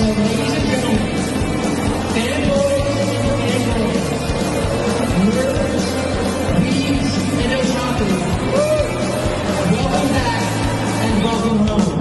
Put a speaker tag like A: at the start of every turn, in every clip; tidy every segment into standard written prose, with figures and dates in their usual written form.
A: ladies and gentlemen, fanboys and girls, nerds, geeks, and otaku, welcome back and welcome home.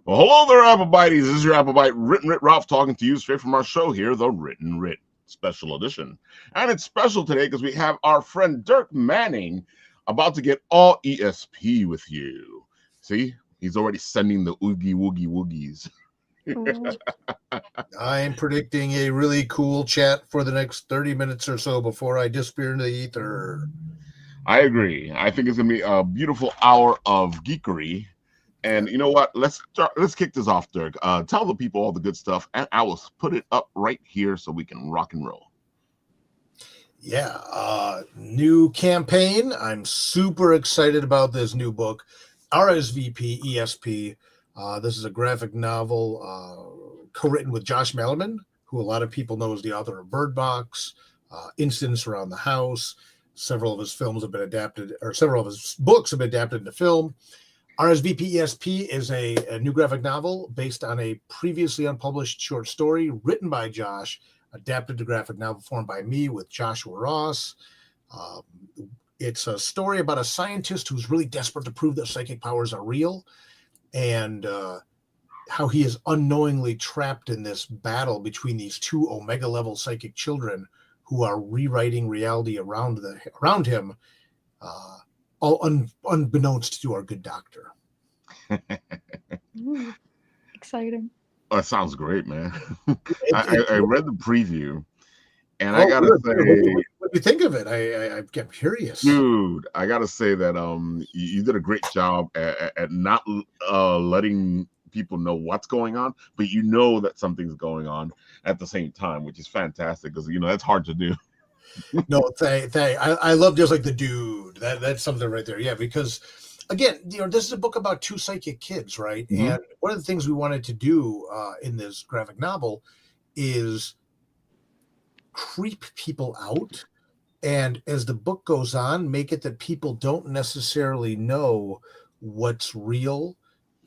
B: Well, hello there, Apple Bites. This is your Apple Bite Written Writ Ralph talking to you straight from our show here, the Written Writ Special Edition. And it's special today because we have our friend Dirk Manning about to get all ESP with you. See, he's already sending the oogie woogie woogies.
C: I am predicting a really cool chat for the next 30 minutes or so before I disappear into the ether.
B: I agree. I think it's going to be a beautiful hour of geekery. And you know what? Let's kick this off, Dirk. Tell the people all the good stuff, and I will put it up right here so we can rock and roll.
C: Yeah, new campaign. I'm super excited about this new book, RSVP ESP. This is a graphic novel co-written with Josh Malerman, who a lot of people know as the author of Bird Box, Incidents Around the House. Several of his films have been adapted, or several of his books have been adapted into film. RSVP ESP is a new graphic novel based on a previously unpublished short story written by Josh, adapted to graphic novel form by me with Joshua Ross. It's a story about a scientist who's really desperate to prove that psychic powers are real, and how he is unknowingly trapped in this battle between these two Omega-level psychic children who are rewriting reality around him, all unbeknownst to our good doctor.
D: Ooh, exciting.
B: Oh, that sounds great, man. I read the preview, and I gotta say,
C: what do you think of it? I'm curious,
B: dude. I gotta say that you did a great job at not letting people know what's going on, but you know that something's going on at the same time, which is fantastic because that's hard to do.
C: No, I love just like the dude. That's something right there. Yeah, because again, this is a book about two psychic kids, right? Mm-hmm. And one of the things we wanted to do in this graphic novel is creep people out, and as the book goes on, make it that people don't necessarily know what's real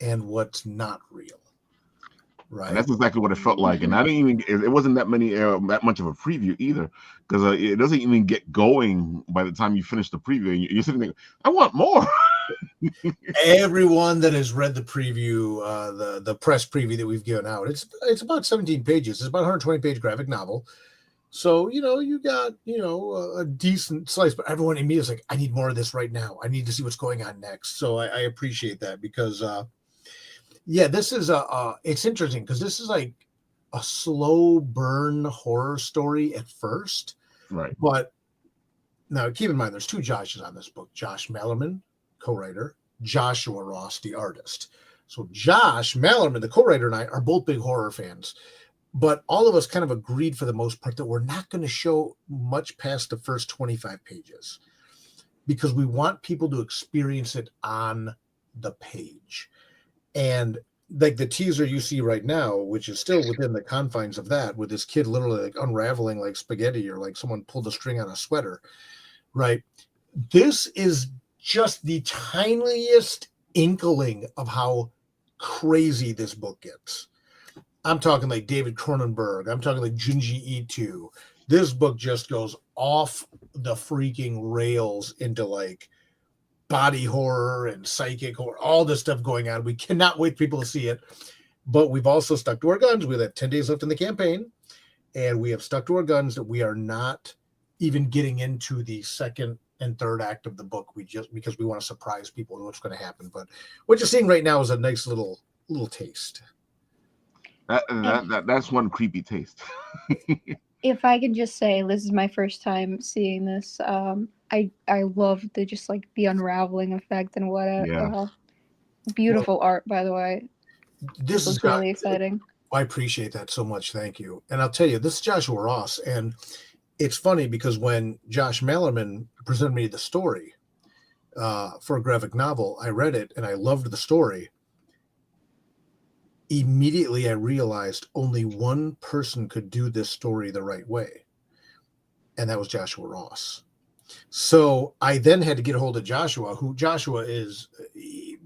C: and what's not real. Right.
B: And that's exactly what it felt like. And I didn't even, it wasn't that much of a preview either, because it doesn't even get going by the time you finish the preview. And you're sitting there, I want more.
C: Everyone that has read the preview, the press preview that we've given out, it's about 17 pages. It's about a 120-page graphic novel. So, you got, a decent slice, but everyone in me is like, I need more of this right now. I need to see what's going on next. So I appreciate that because, yeah, this is it's interesting because this is like a slow burn horror story at first.
B: Right.
C: But now keep in mind, there's two Joshes on this book, Josh Malerman, co-writer, Joshua Ross, the artist. So Josh Malerman, the co-writer, and I are both big horror fans, but all of us kind of agreed for the most part that we're not going to show much past the first 25 pages because we want people to experience it on the page. And like the teaser you see right now, which is still within the confines of that, with this kid literally like unraveling like spaghetti or like someone pulled a string on a sweater, right? This is just the tiniest inkling of how crazy this book gets. I'm talking like David Cronenberg. I'm talking like Junji Ito. This book just goes off the freaking rails into like body horror and psychic horror, all this stuff going on. We cannot wait for people to see it. But we've also stuck to our guns. We have 10 days left in the campaign, and we have stuck to our guns that we are not even getting into the second and third act of the book. Because we want to surprise people with what's going to happen. But what you're seeing right now is a nice little taste.
B: That's one creepy taste.
D: If I could just say, this is my first time seeing this. I love the unraveling effect, and what a beautiful art, by the way. This is really exciting.
C: I appreciate that so much. Thank you. And I'll tell you, this is Joshua Ross, and it's funny because when Josh Malerman presented me the story for a graphic novel, I read it and I loved the story. Immediately I realized only one person could do this story the right way, and that was Joshua Ross. So I then had to get a hold of Joshua, who Joshua is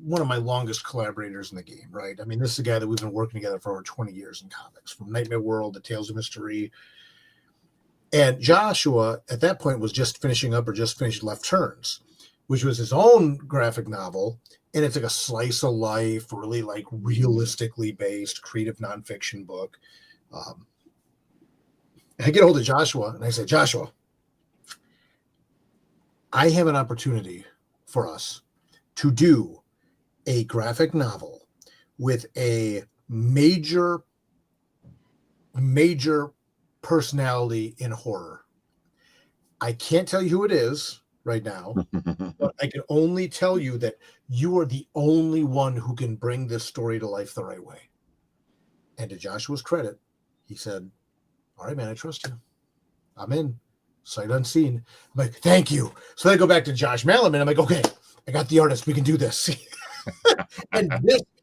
C: one of my longest collaborators in the game, right? I mean, this is a guy that we've been working together for over 20 years in comics, from Nightmare World to Tales of Mystery. And Joshua at that point was just finishing up or just finished Left Turns, which was his own graphic novel. And it's like a slice of life, really like realistically based, creative nonfiction book. And I get a hold of Joshua and I say, Joshua, I have an opportunity for us to do a graphic novel with a major personality in horror. I can't tell you who it is right now, but I can only tell you that you are the only one who can bring this story to life the right way. And to Joshua's credit, he said, all right, man, I trust you. I'm in. Sight unseen. I'm like, thank you. So then I go back to Josh Malerman. I'm like, okay, I got the artist. We can do this. And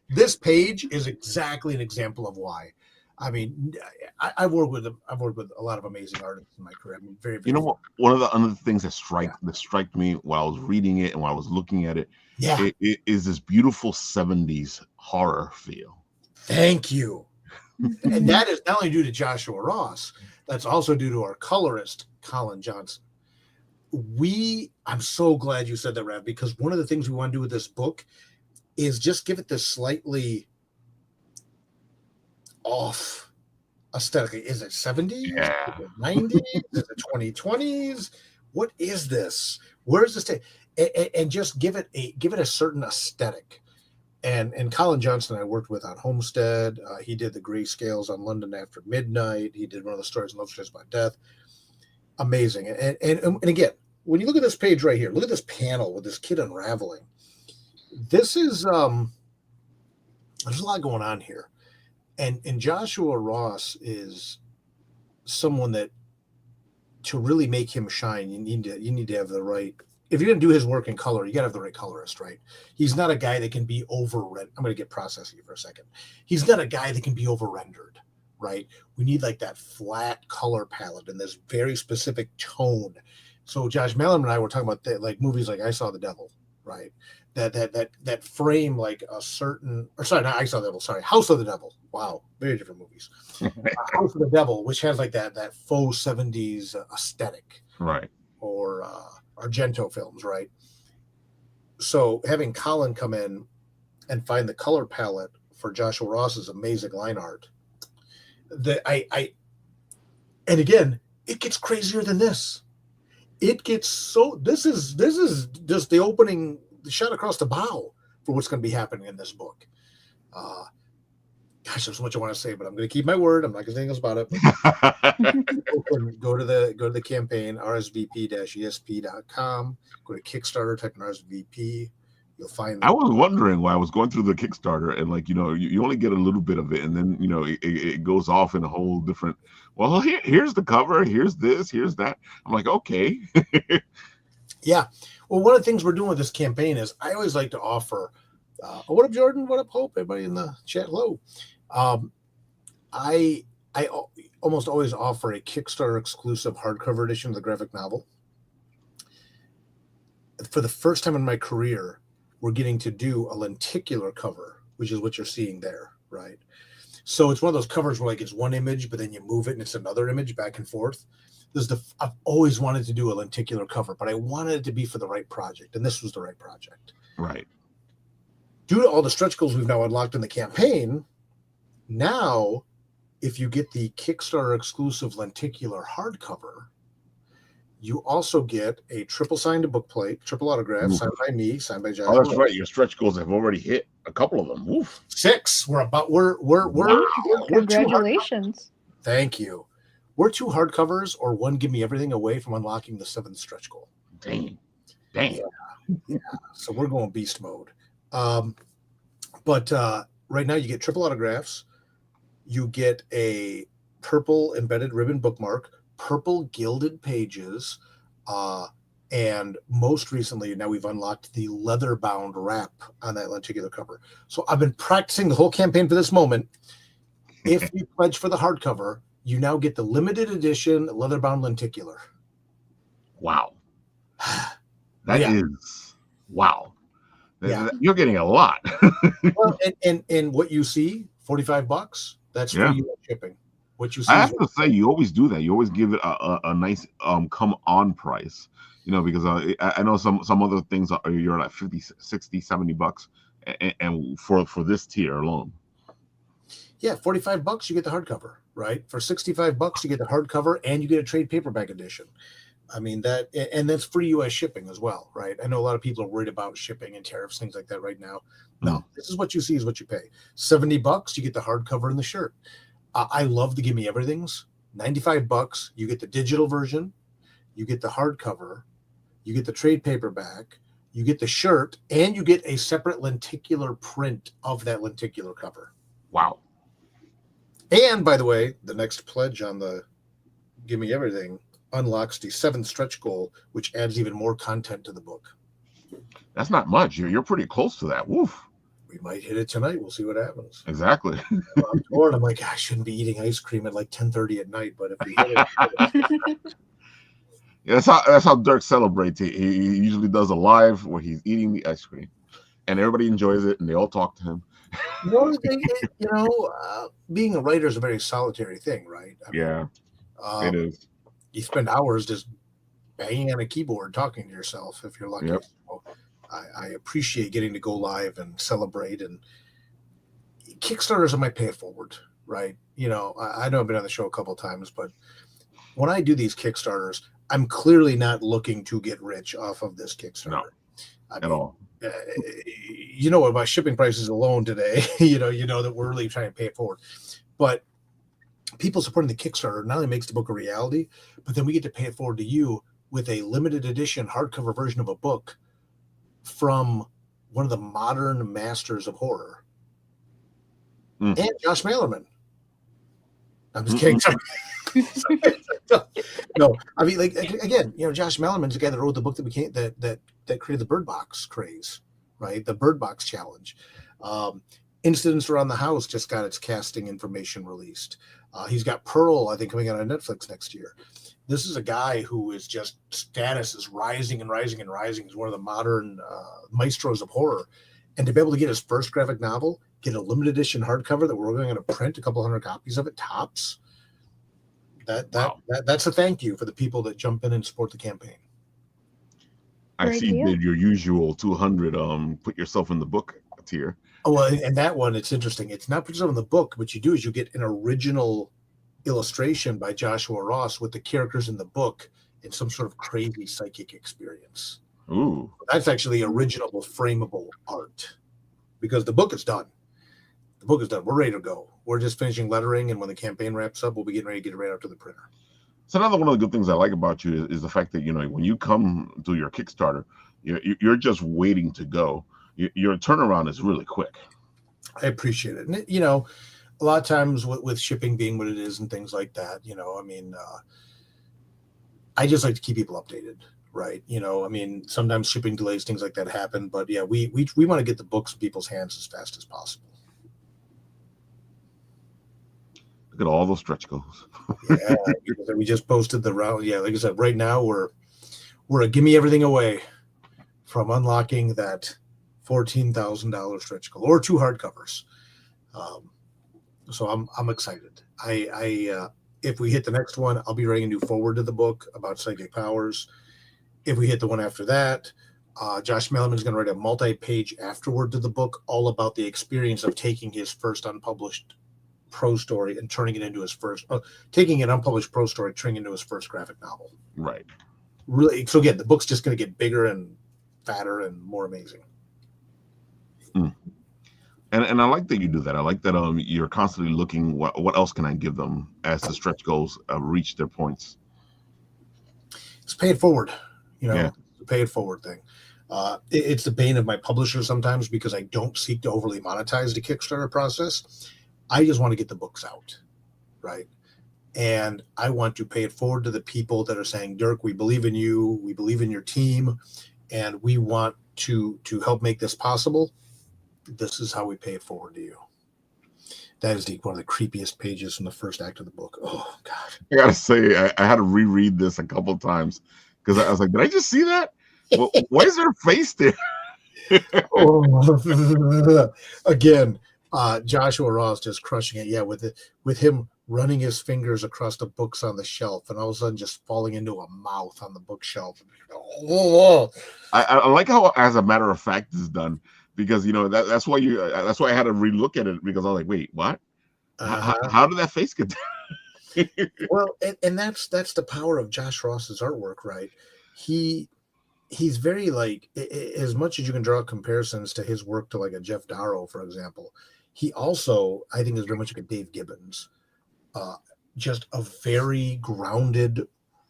C: this page is exactly an example of why. I mean, I've worked with a lot of amazing artists in my career. I mean, very.
B: You know what? One of the other things that struck me while I was reading it and while I was looking at it, it is this beautiful 70s horror feel.
C: Thank you. And that is not only due to Joshua Ross, that's also due to our colorist, Colin Johnson. I'm so glad you said that, Rav, because one of the things we want to do with this book is just give it this slightly off aesthetic. Is it 70s?
B: Yeah.
C: Is it 90s? Is it 2020s? What is this? Where is this? And just give it a certain aesthetic. And Colin Johnson I worked with on Homestead. He did the grayscales on London After Midnight. He did one of the stories in Love Stories About Death. Amazing. And again, when you look at this page right here, look at this panel with this kid unraveling. This is there's a lot going on here. And Joshua Ross is someone that, to really make him shine, you need to have the right. If you're going to do his work in color, you got to have the right colorist, right? He's not a guy that can be over-rendered. I'm going to get processing for a second. He's not a guy that can be over-rendered, right? We need like that flat color palette and this very specific tone. So Josh Malerman and I were talking about like movies like I Saw the Devil, right? That frame like a certain, or sorry, not I Saw the Devil, sorry, House of the Devil. Wow, very different movies. House of the Devil, which has like that faux 70s aesthetic,
B: right?
C: Or Argento films, right? So having Colin come in and find the color palette for Joshua Ross's amazing line art, and again, it gets crazier than this. It gets so. This is just the opening, the shot across the bow for what's going to be happening in this book. Gosh, there's so much I want to say, but I'm going to keep my word. I'm not going to say anything else about it. Go to the campaign, RSVP-ESP.com. Go to Kickstarter, type in RSVP. You'll find.
B: I was wondering why I was going through the Kickstarter, and like, you only get a little bit of it, and then it goes off in a whole different. Well, here's the cover. Here's this. Here's that. I'm like, okay.
C: Yeah. Well, one of the things we're doing with this campaign is I always like to offer. What up, Jordan? What up, Hope? Everybody in the chat, hello. I almost always offer a Kickstarter exclusive hardcover edition of the graphic novel. For the first time in my career, we're getting to do a lenticular cover, which is what you're seeing there, right? So it's one of those covers where like it's one image, but then you move it and it's another image back and forth. I've always wanted to do a lenticular cover, but I wanted it to be for the right project, and this was the right project.
B: Right.
C: Due to all the stretch goals we've now unlocked in the campaign, now if you get the Kickstarter exclusive lenticular hardcover, you also get a triple signed bookplate, triple autograph, signed by me, signed by Josh.
B: Oh, that's right. Your stretch goals have already hit a couple of them. Oof.
C: 6. We're
D: Congratulations.
C: Thank you. We're 2 hardcovers or 1 give me everything away from unlocking the 7th stretch goal.
B: Dang.
C: Yeah. So we're going beast mode. But right now you get triple autographs. You get a purple embedded ribbon bookmark, purple gilded pages, and most recently, now we've unlocked the leather-bound wrap on that lenticular cover. So I've been practicing the whole campaign for this moment. If you pledge for the hardcover, you now get the limited edition leather-bound lenticular.
B: Wow. That is wow. You're getting a lot.
C: Well, and what you see, $45, that's for you shipping. What you see,
B: I have to say, you always do that. You always give it a nice come on price, because I know some other things you're like 50, 60, $70, and for this tier alone.
C: Yeah, $45 you get the hardcover, right? For $65 you get the hardcover and you get a trade paperback edition. I mean and that's free U.S. shipping as well, right? I know a lot of people are worried about shipping and tariffs, things like that right now. No, this is what you see is what you pay. $70 you get the hardcover and the shirt. I love the Gimme Everythings. $95 you get the digital version, you get the hardcover, you get the trade paperback, you get the shirt, and you get a separate lenticular print of that lenticular cover.
B: Wow.
C: And by the way, the next pledge on the Gimme Everything unlocks the 7th stretch goal, which adds even more content to the book.
B: That's not much. You're pretty close to that. Woof.
C: We might hit it tonight. We'll see what happens.
B: Exactly.
C: I'm torn. I'm like, I shouldn't be eating ice cream at like 10:30 at night, but if we hit it,
B: yeah, that's how Dirk celebrates. He usually does a live where he's eating the ice cream, and everybody enjoys it, and they all talk to him.
C: Being a writer is a very solitary thing, right? I mean,
B: it is.
C: You spend hours just banging on a keyboard talking to yourself if you're lucky.
B: Yep.
C: So I appreciate getting to go live and celebrate, and Kickstarters are my pay it forward, right? I know I've been on the show a couple of times, but when I do these Kickstarters, I'm clearly not looking to get rich off of this Kickstarter.
B: No, at all.
C: With my shipping prices alone today, you know that we're really trying to pay it forward. But people supporting the Kickstarter not only makes the book a reality, but then we get to pay it forward to you with a limited edition hardcover version of a book from one of the modern masters of horror. And Josh Malerman. I'm just kidding. No, I mean, like, again, Josh Malerman's the guy that wrote the book that became that created the Bird Box craze, right? The Bird Box challenge. Incidents Around the House just got its casting information released. He's got Pearl, I think, coming out on Netflix next year. This is a guy who is just status is rising and rising and rising. He's one of the modern maestros of horror. And to be able to get his first graphic novel, get a limited edition hardcover that we're going to print a couple hundred copies of it tops. That's a thank you for the people that jump in and support the campaign.
B: I see you did your usual 200 put yourself in the book tier.
C: Oh, well, and that one, it's interesting. It's not put yourself in the book. What you do is you get an original illustration by Joshua Ross with the characters in the book in some sort of crazy psychic experience.
B: Ooh.
C: That's actually original frameable art because the book is done. The book is done. We're ready to go. We're just finishing lettering, and when the campaign wraps up, we'll be getting ready to get it right out to the printer.
B: So another one of the good things I like about you is the fact that, when you come to your Kickstarter, you're just waiting to go. Your turnaround is really quick.
C: I appreciate it. And, a lot of times with shipping being what it is and things like that, I just like to keep people updated, right? Sometimes shipping delays, things like that happen. But, yeah, we want to get the books in people's hands as fast as possible.
B: Look at all those stretch goals.
C: Yeah, we just posted the round. Yeah, like I said, right now we're a gimme everything away from unlocking that $14,000 stretch goal or 2 hardcovers. So I'm excited. I If we hit the next one, I'll be writing a new forward to the book about psychic powers. If we hit the one after that, Josh Melman's going to write a multi-page afterword to the book all about the experience of taking his first unpublished prose story and turning it into his first, taking an unpublished prose story, turning it into his first graphic novel.
B: Right.
C: Really. So again, the book's just going to get bigger and fatter and more amazing.
B: And I like that you do that. I like that you're constantly looking what else can I give them as the stretch goals reach their points.
C: It's pay it forward,
B: Yeah.
C: the pay it forward thing. It's the bane of my publisher sometimes because I don't seek to overly monetize the Kickstarter process. I just want to get the books out, right? And I want to pay it forward to the people that are saying, Dirk, we believe in you, we believe in your team, and we want to help make this possible. This is how we pay it forward to you. That is one of the creepiest pages from the first act of the book. Oh, God.
B: I got to say, I had to reread this a couple of times because I was like, did I just see that? Well, why is there a face there?
C: Again, Joshua Ross just crushing it. Yeah, with him running his fingers across the books on the shelf and all of a sudden just falling into a mouth on the bookshelf.
B: I like how, as a matter of fact, this is done. Because that's why I had to relook at it because I was like, wait, what? How did that face get there?
C: Well, and that's the power of Josh Ross's artwork, right? He's very like, as much as you can draw comparisons to his work to like a Jeff Darrow, for example, he also, I think, is very much like a Dave Gibbons, just a very grounded,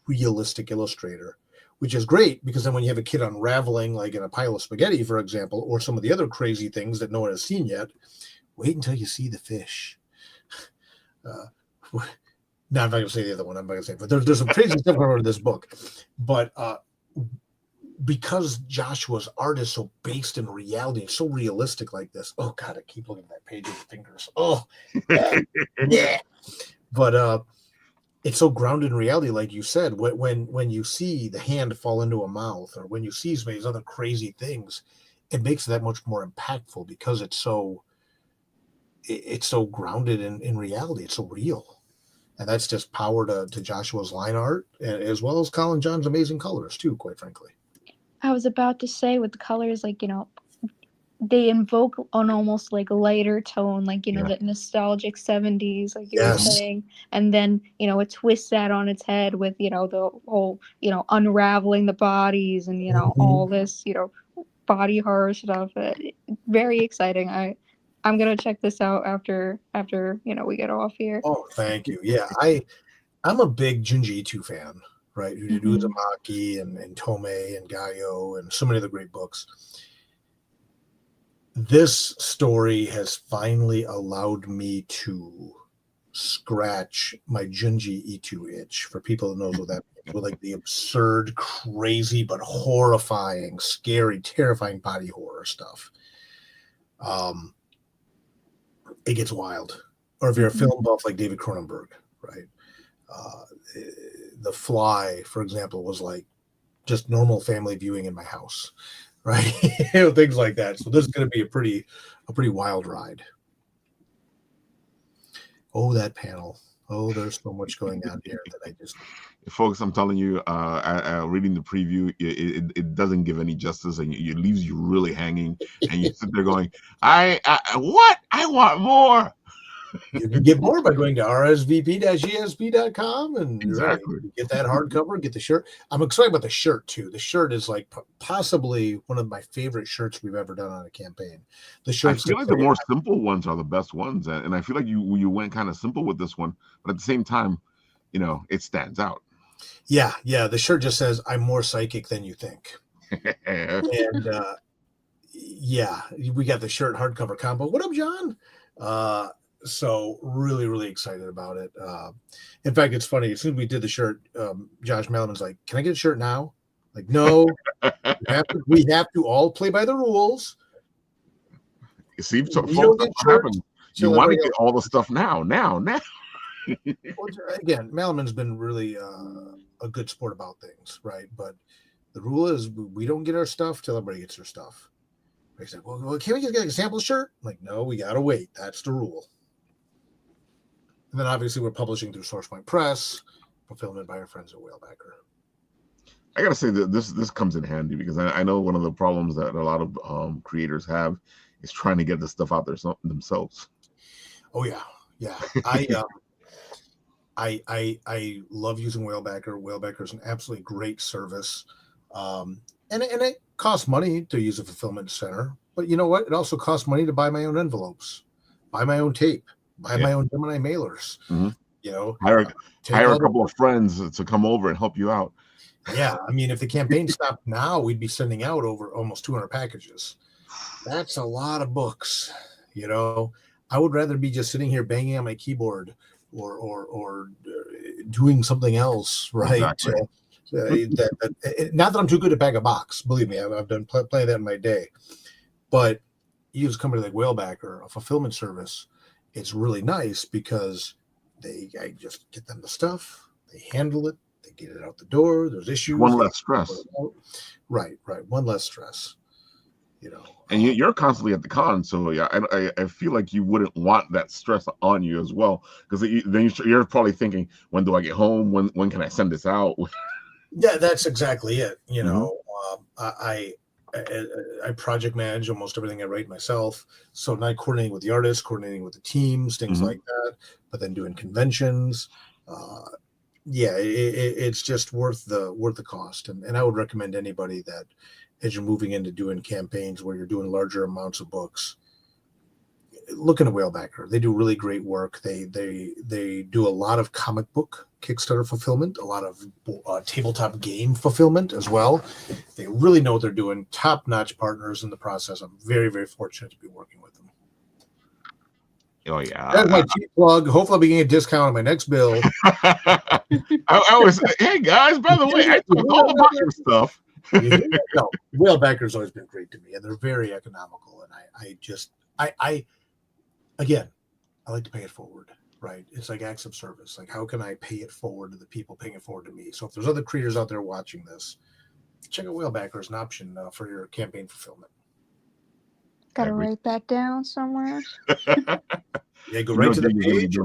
C: realistic illustrator. Which is great because then when you have a kid unraveling like in a pile of spaghetti, for example, or some of the other crazy things that no one has seen yet, wait until you see the fish. Now I'm not going to say the other one. I'm not going to say, but there's some crazy stuff going on in this book. But because Joshua's art is so based in reality, it's so realistic like this. Oh God, I keep looking at that page with fingers. Oh, yeah. But it's so grounded in reality, like you said. When you see the hand fall into a mouth, or when you see some of these other crazy things, it makes it that much more impactful because it's so grounded in reality. It's so real, and that's just power to Joshua's line art, as well as Colin John's amazing colors too. Quite frankly,
D: I was about to say with the colors, like they invoke an almost like lighter tone, like that nostalgic 70s, like you were saying, and then it twists that on its head with the whole unraveling the bodies and all this body horror stuff. Very exciting. I'm gonna check this out after we get off here.
C: Oh, thank you. Yeah, I'm a big Junji Ito fan, right? Who did Uzumaki and Tomei and Gaio and so many other great books. This story has finally allowed me to scratch my Junji Ito itch. For people who knows what that means, with like the absurd, crazy, but horrifying, scary, terrifying body horror stuff. It gets wild. Or if you're a film buff like David Cronenberg, right? The Fly, for example, was like just normal family viewing in my house. Right, things like that. So this is going to be a pretty wild ride. Oh, that panel. Oh, there's so much going on here that I just.
B: Folks, I'm telling you, reading the preview, it doesn't give any justice, and it leaves you really hanging, and you sit there going, "I want more."
C: You can get more by going to rsvp-esp.com and get that hardcover, get the shirt. I'm excited about the shirt too. The shirt is like possibly one of my favorite shirts we've ever done on a campaign. The shirts.
B: I feel like the more simple ones are the best ones, and I feel like you went kind of simple with this one, but at the same time, it stands out.
C: Yeah. The shirt just says, "I'm more psychic than you think," and we got the shirt hardcover combo. What up, John? So really, really excited about it. In fact, it's funny. As soon as we did the shirt, Josh Melman's like, "Can I get a shirt now?" Like, no, we have to all play by the rules.
B: You see, folks, what happens. You want to get all the stuff now. Well,
C: again, Melman's been really a good sport about things, right? But the rule is we don't get our stuff till everybody gets their stuff. He said, well, can't we just get a sample shirt? I'm like, no, we got to wait. That's the rule. And then obviously we're publishing through SourcePoint Press, fulfillment by our friends at Whalebacker.
B: I gotta say that this comes in handy because I know one of the problems that a lot of creators have is trying to get this stuff out there themselves.
C: Oh yeah. I love using Whalebacker. Whalebacker is an absolutely great service. And it costs money to use a fulfillment center, but you know what? It also costs money to buy my own envelopes, buy my own tape, buy my own Gemini mailers.
B: Mm-hmm.
C: You know,
B: hire a couple of friends to come over and help you out.
C: Yeah, I mean, if the campaign stopped now, we'd be sending out over almost 200 packages. That's a lot of books. You know, I would rather be just sitting here banging on my keyboard or doing something else, right?
B: Exactly.
C: Not that I'm too good to pack a box. Believe me, I've done plenty of that in my day. But you use a company like Whalebacker, a fulfillment service. It's really nice because I just get them the stuff, they handle it, they get it out the door. There's issues.
B: One less stress.
C: Right. One less stress. You know,
B: and you're constantly at the con, so yeah, I feel like you wouldn't want that stress on you as well, because then you're probably thinking, when do I get home? When can I send this out?
C: Yeah, that's exactly it. You know, I project manage almost everything I write myself, so not coordinating with the artists, coordinating with the teams, things like that, but then doing conventions. It's just worth the cost, and I would recommend anybody that, as you're moving into doing campaigns where you're doing larger amounts of books, look at Whalebacker. They do really great work. They do a lot of comic book Kickstarter fulfillment, a lot of tabletop game fulfillment as well. They really know what they're doing. Top-notch partners in the process. I'm very, very fortunate to be working with them.
B: Oh yeah,
C: that's my cheap plug. Hopefully, I'll be getting a discount on my next bill.
B: I always, hey guys, by the way, I took all about your stuff.
C: No, Whalebacker's always been great to me, and they're very economical. And I like to pay it forward, right? It's like acts of service. Like, how can I pay it forward to the people paying it forward to me? So if there's other creators out there watching this, check out Whalebacker as an option for your campaign fulfillment.
D: Gotta write that down somewhere.
C: Yeah, go right to the page. I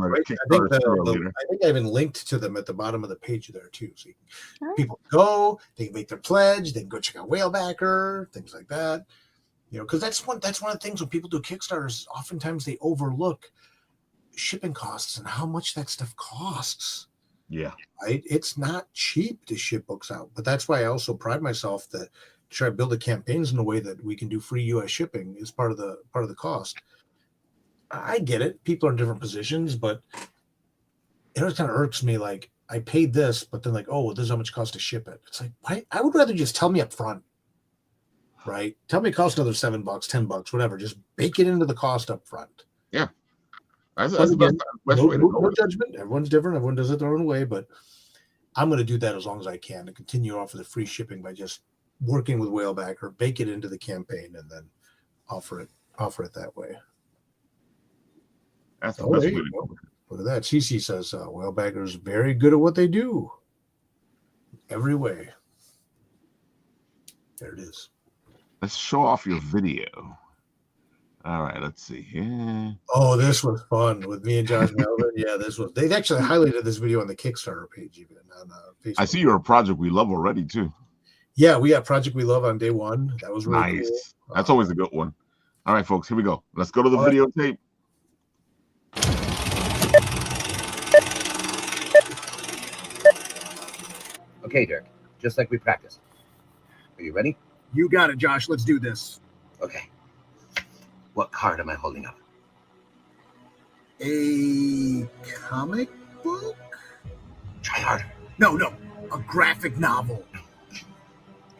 C: think I even linked to them at the bottom of the page there too. So people go, they can make their pledge, they can go check out Whalebacker, things like that. You know, because that's one of the things when people do Kickstarters, oftentimes they overlook shipping costs and how much that stuff costs.
B: Yeah.
C: Right? It's not cheap to ship books out. But that's why I also pride myself that try to build the campaigns in a way that we can do free US shipping is part of the cost. I get it. People are in different positions, but it always kind of irks me. Like, I paid this, but then like, oh, well, this is how much it costs to ship it. It's like, I would rather just tell me up front, right? Tell me it costs another $7, $10, whatever. Just bake it into the cost up front.
B: Yeah. That's the best way to go.
C: No judgment. Everyone's different. Everyone does it their own way, but I'm going to do that as long as I can and continue to offer the free shipping by just working with Whalebacker, bake it into the campaign, and then offer it that way.
B: That's the best way to go.
C: Look at that. CC says Whalebacker's very good at what they do. Every way. There it is.
B: Let's show off your video. All right, let's see here.
C: Oh, this was fun with me and Josh Melvin. Yeah, they actually highlighted this video on the Kickstarter page even on Facebook.
B: I see you're a project we love already too.
C: Yeah, we got Project We Love on day one. That was really
B: nice.
C: Cool.
B: That's always a good one. All right, folks, here we go. Let's go to the videotape.
E: Okay, Dirk, just like we practiced. Are you ready?
C: You got it, Josh. Let's do this.
E: Okay. What card am I holding up?
C: A comic book?
E: Try harder.
C: No. A graphic novel.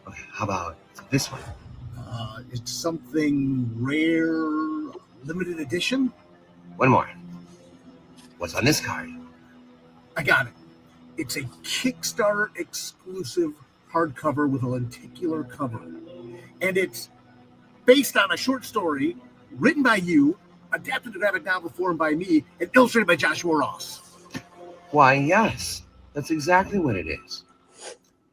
E: Okay, how about this one?
C: It's something rare, limited edition?
E: One more. What's on this card?
C: I got it. It's a Kickstarter exclusive hardcover with a lenticular cover. And it's based on a short story written by you, adapted to graphic novel form by me, and illustrated by Joshua Ross.
E: Why, yes. That's exactly what it is.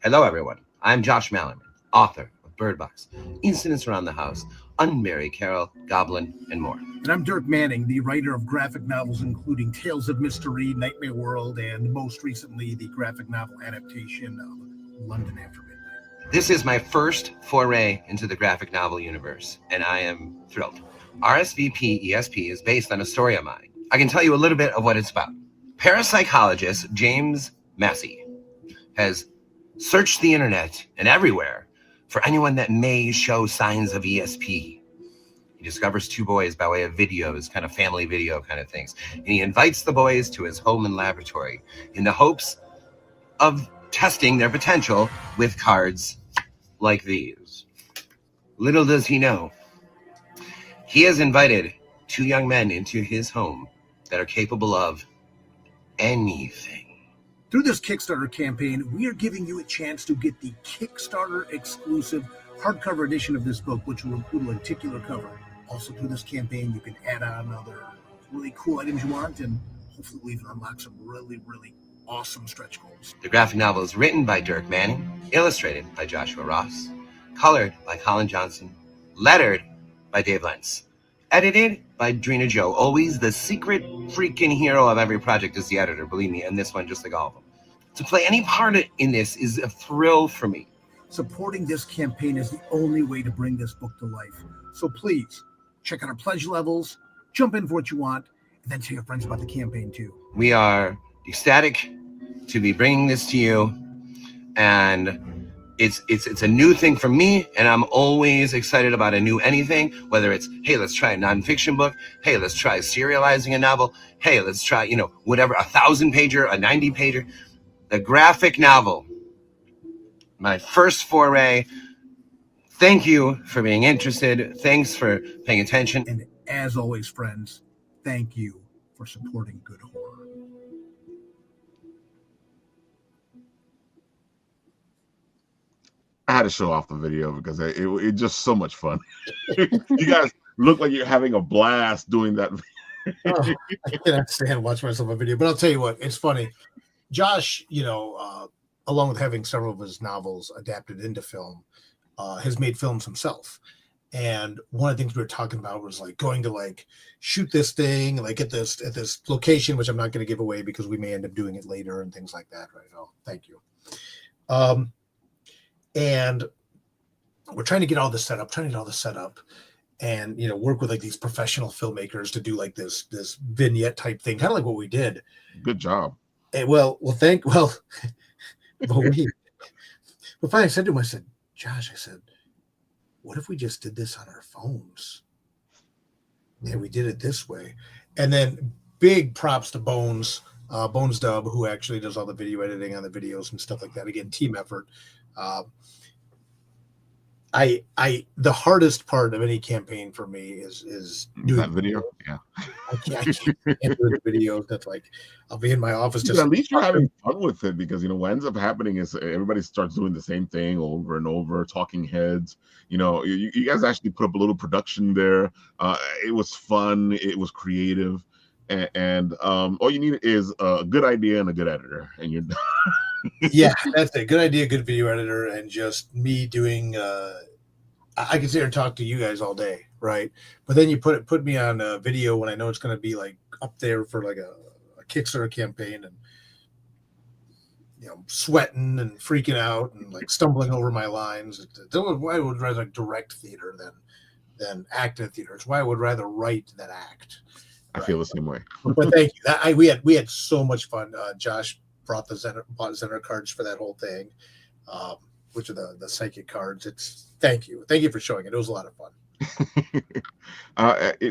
E: Hello, everyone. I'm Josh Mallerman, author of Bird Box, Incidents Around the House, Unmarried Carol, Goblin, and more.
C: And I'm Dirk Manning, the writer of graphic novels including Tales of Mystery, Nightmare World, and most recently the graphic novel adaptation of London After Midnight.
E: This is my first foray into the graphic novel universe, and I am thrilled. RSVP ESP is based on a story of mine. I can tell you a little bit of what it's about. Parapsychologist James Massey has searched the internet and everywhere for anyone that may show signs of ESP. He discovers two boys by way of videos, kind of family video kind of things. And he invites the boys to his home and laboratory in the hopes of testing their potential with cards like these. Little does he know, he has invited two young men into his home that are capable of anything.
C: Through this Kickstarter campaign, we are giving you a chance to get the Kickstarter exclusive hardcover edition of this book, which will include a lenticular cover. Also, through this campaign, you can add on other really cool items you want, and hopefully we've unlocked some really, really awesome stretch goals.
E: The graphic novel is written by Dirk Manning, illustrated by Joshua Ross, colored by Colin Johnson, lettered by Dave Lentz, edited by Drina Joe. Always the secret freaking hero of every project is the editor, believe me, and this one just like all of them. To play any part in this is a thrill for me.
C: Supporting this campaign is the only way to bring this book to life. So please, check out our pledge levels, jump in for what you want, and then tell your friends about the campaign too.
E: We are ecstatic to be bringing this to you, and it's a new thing for me, and I'm always excited about a new anything, whether it's, hey, let's try a nonfiction book, hey, let's try serializing a novel, hey, let's try, whatever, 1,000-pager, a 90-pager. The graphic novel, my first foray. Thank you for being interested. Thanks for paying attention.
C: And as always, friends, thank you for supporting good horror.
B: I had to show off the video because it's just so much fun. You guys look like you're having a blast doing that.
C: Oh, I can't stand watch myself on video, but I'll tell you what, it's funny. Josh, along with having several of his novels adapted into film, has made films himself. And one of the things we were talking about was like going to like shoot this thing, like at this location, which I'm not going to give away because we may end up doing it later and things like that. Right? Oh, thank you. And we're trying to get all this set up, and work with like these professional filmmakers to do like this vignette type thing, kind of like what we did.
B: Good job.
C: And but finally I said to him, I said, Josh, what if we just did this on our phones? And we did it this way. And then big props to Bones Dub, who actually does all the video editing on the videos and stuff like that. Again, team effort. The hardest part of any campaign for me is doing
B: that video. Yeah,
C: I can't do the video. That's like I'll be in my office. Just
B: at least you're having fun with it, because what ends up happening is everybody starts doing the same thing over and over, talking heads. You guys actually put up a little production there. It was fun. It was creative, and all you need is a good idea and a good editor, and you're done.
C: Yeah, that's a good idea, good video editor, and just me doing. I can sit here and talk to you guys all day, right? But then you put me on a video when I know it's going to be like up there for like a Kickstarter campaign, and sweating and freaking out and like stumbling over my lines. Why I would rather direct theater than act in theater. It's why I would rather write than act.
B: I feel the same way.
C: But thank you. We had so much fun. Josh bought Zener cards for that whole thing, which are the psychic cards. Thank you for showing it. It was a lot of fun.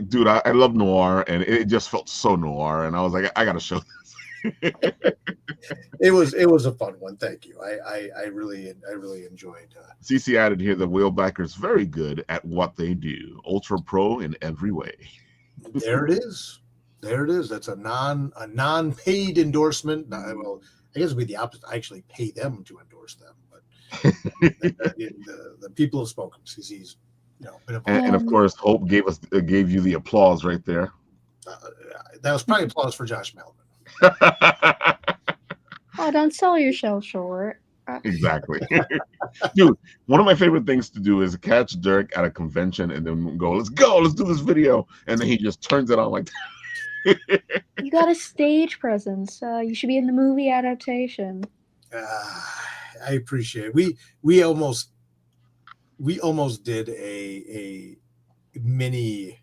B: Dude, I love noir, and it just felt so noir, and I was like, I gotta show this.
C: It was a fun one. Thank you. I really enjoyed.
B: CC added here, the Whalebackers very good at what they do, ultra pro in every way.
C: There it is. That's a non-paid endorsement. Well, I guess it'd be the opposite. I actually pay them to endorse them, but the people have spoken. CC's,
B: and of course, Hope gave you the applause right there.
C: That was probably applause for Josh Melvin.
D: Oh, don't sell yourself short.
B: Exactly. Dude, one of my favorite things to do is catch Dirk at a convention and then go, let's do this video. And then he just turns it on like
D: You got a stage presence. You should be in the movie adaptation.
C: I appreciate it. We almost did a mini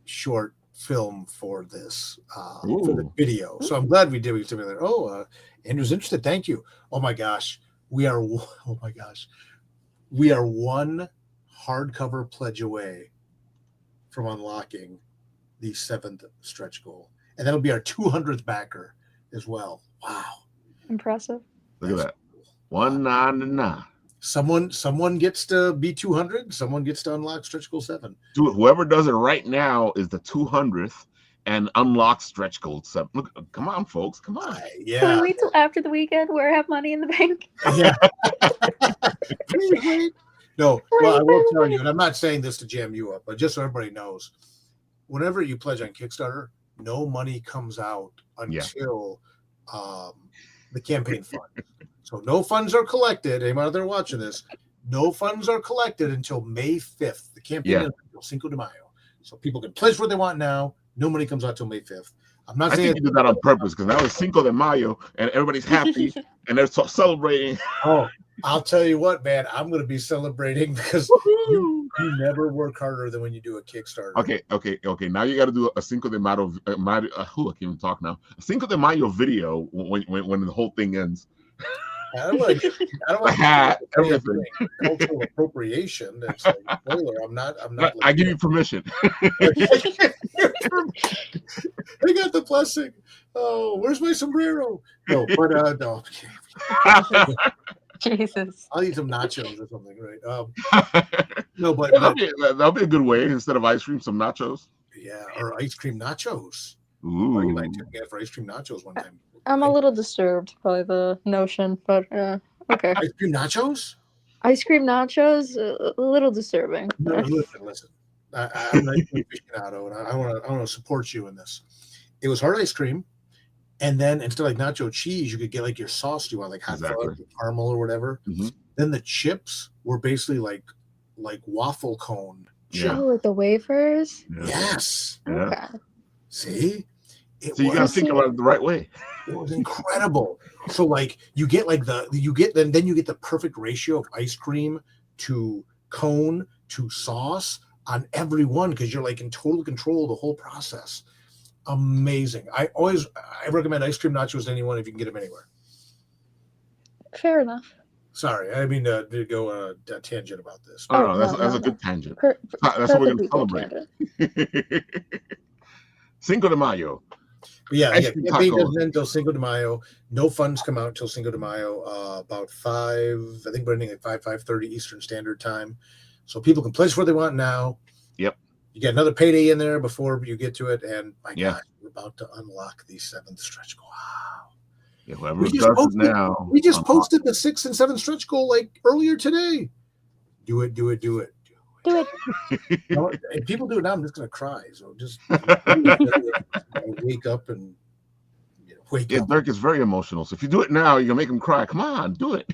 C: short film for this for the video. So I'm glad we did. We said, Andrew's interested. Thank you. Oh my gosh. We are one hardcover pledge away from unlocking the 7th stretch goal. And that'll be our 200th backer as well. Wow.
D: Impressive.
B: Look at that. 199.
C: Someone gets to be 200. Someone gets to unlock stretch goal 7.
B: Dude, whoever does it right now is the 200th and unlocks stretch goal 7. Look, come on, folks. Come on.
C: Yeah.
D: Can we wait till after the weekend where I have money in the bank?
C: Yeah. No, well, I will tell you, and I'm not saying this to jam you up, but just so everybody knows, whenever you pledge on Kickstarter, no money comes out until the campaign fund. So no funds are collected. Anyone out there watching this, no funds are collected until May 5th. The campaign is until Cinco de Mayo. So people can pledge what they want now. No money comes out till May 5th. I'm not saying
B: you did that on purpose because now it's Cinco de Mayo and everybody's happy and they're celebrating.
C: Oh, I'll tell you what, man, I'm going to be celebrating because you never work harder than when you do a Kickstarter.
B: Okay. Now you got to do a Cinco de Mayo. I can't even talk now. A Cinco de Mayo video when the whole thing ends.
C: I don't want to everything. Cultural appropriation. It's like, spoiler, I'm not.
B: I give you permission.
C: I got the blessing. Oh, where's my sombrero? No, but no.
D: Jesus.
C: I'll eat some nachos or something, right? No, but
B: that'll be a good way instead of ice cream, some nachos.
C: Yeah, or ice cream nachos.
B: Ooh.
C: You might get for ice cream nachos one time.
D: I'm a little disturbed by the notion, but okay.
C: Ice cream nachos?
D: Ice cream nachos, a little disturbing.
C: No, listen. I'm not even aficionado, and I want to support you in this. It was hard ice cream, and then instead of like nacho cheese, you could get like your sauce you want, like hot fudge, caramel, or whatever. Mm-hmm. Then the chips were basically like waffle cone.
D: Yeah. Oh, with the wafers?
C: Yeah. Yes.
B: Yeah.
D: Okay.
C: See?
B: So you got to think about it the right way.
C: It was incredible. So like you get the perfect ratio of ice cream to cone to sauce on every one because you're like in total control of the whole process. Amazing. I recommend ice cream nachos to anyone if you can get them anywhere.
D: Fair enough.
C: Sorry, I mean to go on a tangent about this.
B: Oh, no, that's a good tangent. That's what we're going to celebrate. Cinco de Mayo.
C: Yeah, campaign doesn't end until Cinco de Mayo. No funds come out until Cinco de Mayo. About 5, I think we're ending at 5:30 Eastern Standard Time. So people can pledge what they want now.
B: Yep.
C: You get another payday in there before you get to it, and my God, we're about to unlock the 7th stretch goal. Wow.
B: Yeah, whoever does it now.
C: We just posted the 6th and 7th stretch goal like earlier today. Do it. If people do it now, I'm just going to cry. So just wake up and wake up.
B: Dirk is very emotional. So if you do it now, you're going to make him cry. Come on, do it.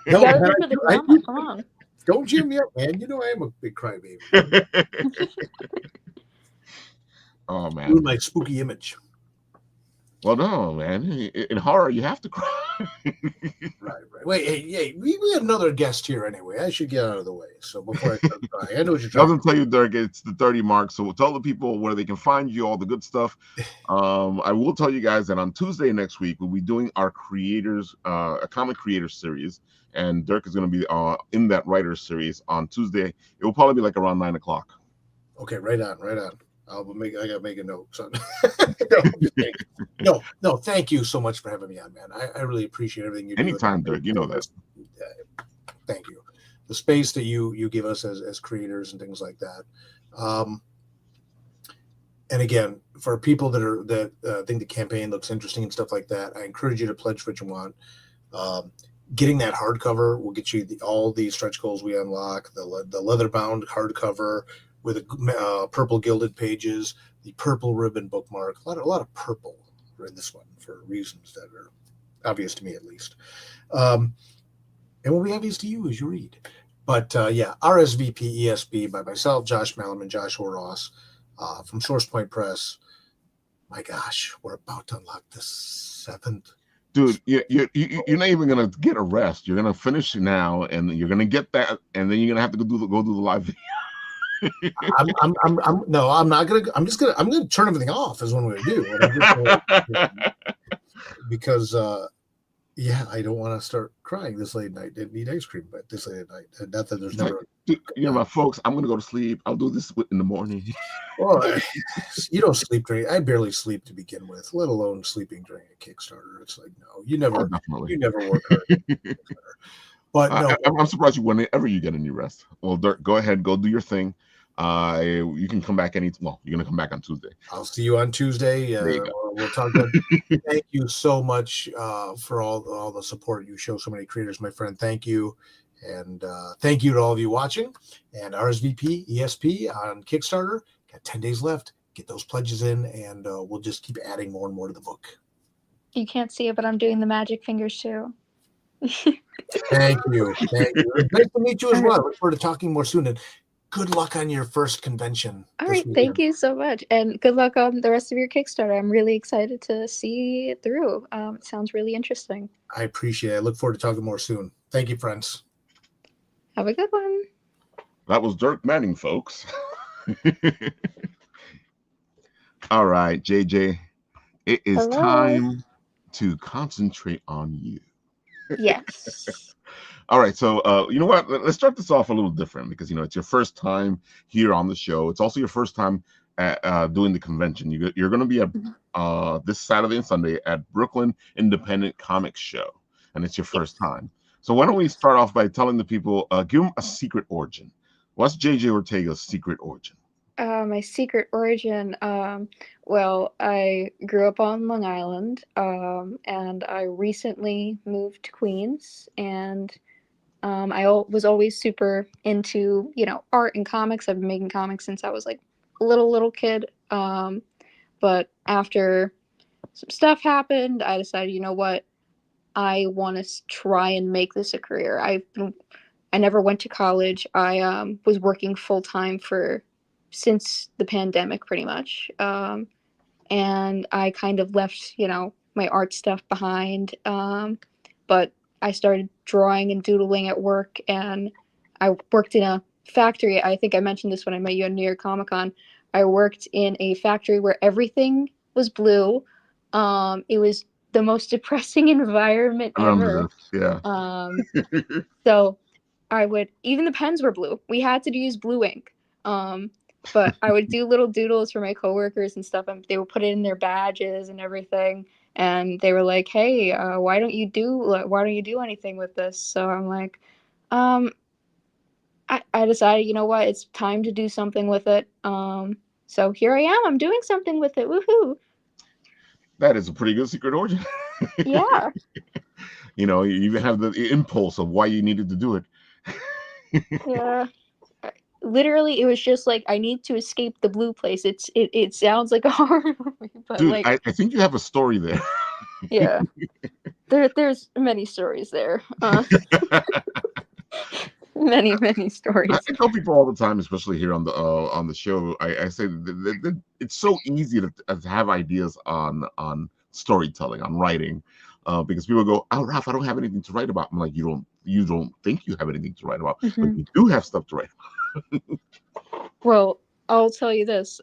D: Come on.
C: Don't jam me up, man. You know I am a big crybaby.
B: Oh, man.
C: Doing my spooky image.
B: Well, no, man. In horror, you have to cry.
C: Right. Wait, hey, we have another guest here anyway. I should get out of the way. So before I start crying, I know what you're trying
B: to tell you, Dirk, it's the 30 mark. So we'll tell the people where they can find you, all the good stuff. I will tell you guys that on Tuesday next week, we'll be doing our a comic creators series. And Dirk is going to be in that writers series on Tuesday. It will probably be like around 9 o'clock.
C: Okay, right on. I gotta make a note, son. No, thank you so much for having me on, man. I really appreciate everything you do.
B: Anytime, Dirk, you know that.
C: Thank you. The space that you give us as creators and things like that. And again, for people that think the campaign looks interesting and stuff like that, I encourage you to pledge what you want. Getting that hardcover will get you all the stretch goals we unlock, the leather-bound hardcover with purple gilded pages, the purple ribbon bookmark. A lot of purple in this one for reasons that are obvious to me at least. And will be obvious to you as you read. But yeah, RSVP ESP by myself, Josh Mallerman, Joshua Ross, from SourcePoint Press. My gosh, we're about to unlock the 7th.
B: Dude, you're not even gonna get a rest. You're gonna finish now, and you're gonna get that, and then you're gonna have to go do the live video.
C: I'm not gonna. I'm gonna turn everything off. Is what I'm gonna do. Because yeah, I don't want to start crying this late at night. Didn't eat ice cream, but this late at night. Not that there's never.
B: Dude, my folks, I'm gonna go to sleep. I'll do this in the morning.
C: Well, you don't sleep during. I barely sleep to begin with, let alone sleeping during a Kickstarter. It's like no, you never work hard. But no,
B: I'm surprised you whenever you get any rest. Well, Dirk, go ahead, go do your thing. You can come back you're gonna come back on Tuesday.
C: I'll see you on Tuesday. We'll talk about thank you so much for all the support you show so many creators, my friend. Thank you. And thank you to all of you watching. And RSVP ESP on Kickstarter. Got 10 days left. Get those pledges in, and we'll just keep adding more and more to the book.
D: You can't see it, but I'm doing the magic fingers too.
C: Thank you. Nice to meet you as well. I look forward to talking more soon. And good luck on your first convention.
D: All right, thank you so much, and good luck on the rest of your Kickstarter. I'm really excited to see it through. It sounds really interesting.
C: I appreciate it. I look forward to talking more soon. Thank you, friends.
D: Have a good one.
B: That was Dirk Manning, folks. All right, JJ, it is time to concentrate on you.
D: Yes.
B: All right, so you know what? Let's start this off a little different because it's your first time here on the show. It's also your first time at doing the convention. You're going to be at this Saturday and Sunday at Brooklyn Independent Comics Show, and it's your first time. So why don't we start off by telling the people, give them a secret origin. What's JJ Ortega's secret origin?
D: My secret origin, well, I grew up on Long Island, and I recently moved to Queens, and I was always super into, art and comics. I've been making comics since I was like a little kid, but after some stuff happened, I decided, you know what, I want to try and make this a career. I never went to college. I was working full-time since the pandemic pretty much. And I kind of left, my art stuff behind. But I started drawing and doodling at work, and I worked in a factory. I think I mentioned this when I met you at New York Comic Con. I worked in a factory where everything was blue. It was the most depressing environment ever.
B: Yeah.
D: So even the pens were blue. We had to use blue ink. But I would do little doodles for my coworkers and stuff, and they would put it in their badges and everything. And they were like, "Hey, why don't you do anything with this?" So I'm like, I decided, you know what, it's time to do something with it. So here I am. I'm doing something with it. Woohoo!
B: That is a pretty good secret origin.
D: Yeah.
B: You even have the impulse of why you needed to do it.
D: Yeah. Literally, it was just like, I need to escape the blue place. It sounds like a horror movie, but
B: dude,
D: like,
B: I think you have a story there.
D: Yeah. There's many stories there. Many stories.
B: I tell people all the time, especially here on the show, I say that it's so easy to have ideas on storytelling, on writing, because people go, "Oh, Ralph, I don't have anything to write about." I'm like, you don't think you have anything to write about, but you do have stuff to write about.
D: Well, I'll tell you this.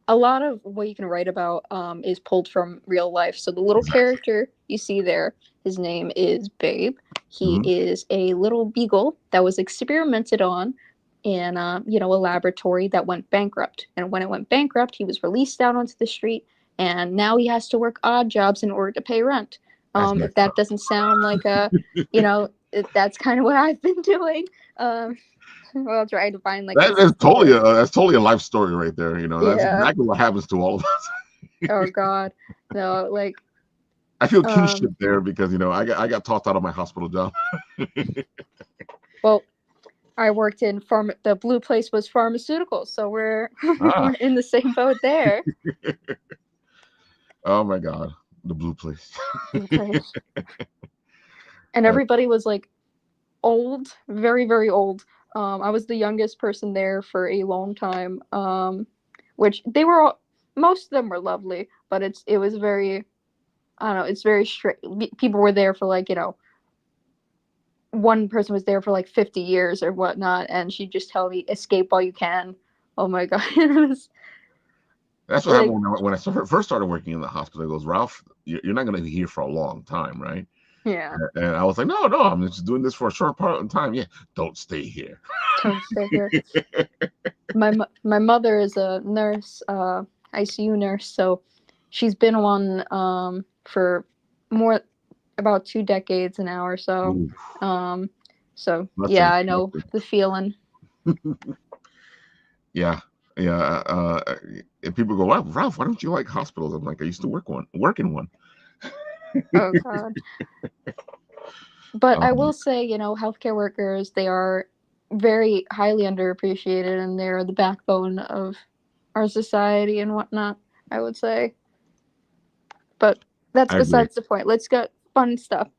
D: A lot of what you can write about is pulled from real life. So the little character you see there, his name is Babe. He is a little beagle that was experimented on in a laboratory that went bankrupt. And when it went bankrupt, he was released out onto the street, and now he has to work odd jobs in order to pay rent. If that doesn't sound like that's kind of what I've been doing. Well, trying to find like
B: that's totally a life story right there. That's exactly what happens to all of us.
D: Oh God, no! Like,
B: I feel kinship there because I got tossed out of my hospital job.
D: Well, I worked in the blue place was pharmaceuticals, so we're in the same boat there.
B: Oh my God. The blue place.
D: Blue place. And everybody was like old, very, very old. I was the youngest person there for a long time. Which they were all, most of them were lovely, but it was very, I don't know, it's very strict. People were there for like, one person was there for like 50 years or whatnot, and she'd just tell me, escape while you can. Oh my God.
B: That's what happened when I first started working in the hospital. It goes, Ralph, you're not going to be here for a long time, right?
D: Yeah.
B: And I was like, no, I'm just doing this for a short part of time. Yeah, don't stay here.
D: Don't stay here. My mother is a nurse, ICU nurse, so she's been one for about 2 decades now or so.
B: Ooh.
D: So
B: That's
D: yeah, I know the feeling.
B: Yeah. And people go, wow, Ralph, why don't you like hospitals? I'm like, I used to work in one.
D: Oh God. But I will say, healthcare workers, they are very highly underappreciated, and they're the backbone of our society and whatnot, I would say. But that's besides the point. Let's get fun stuff,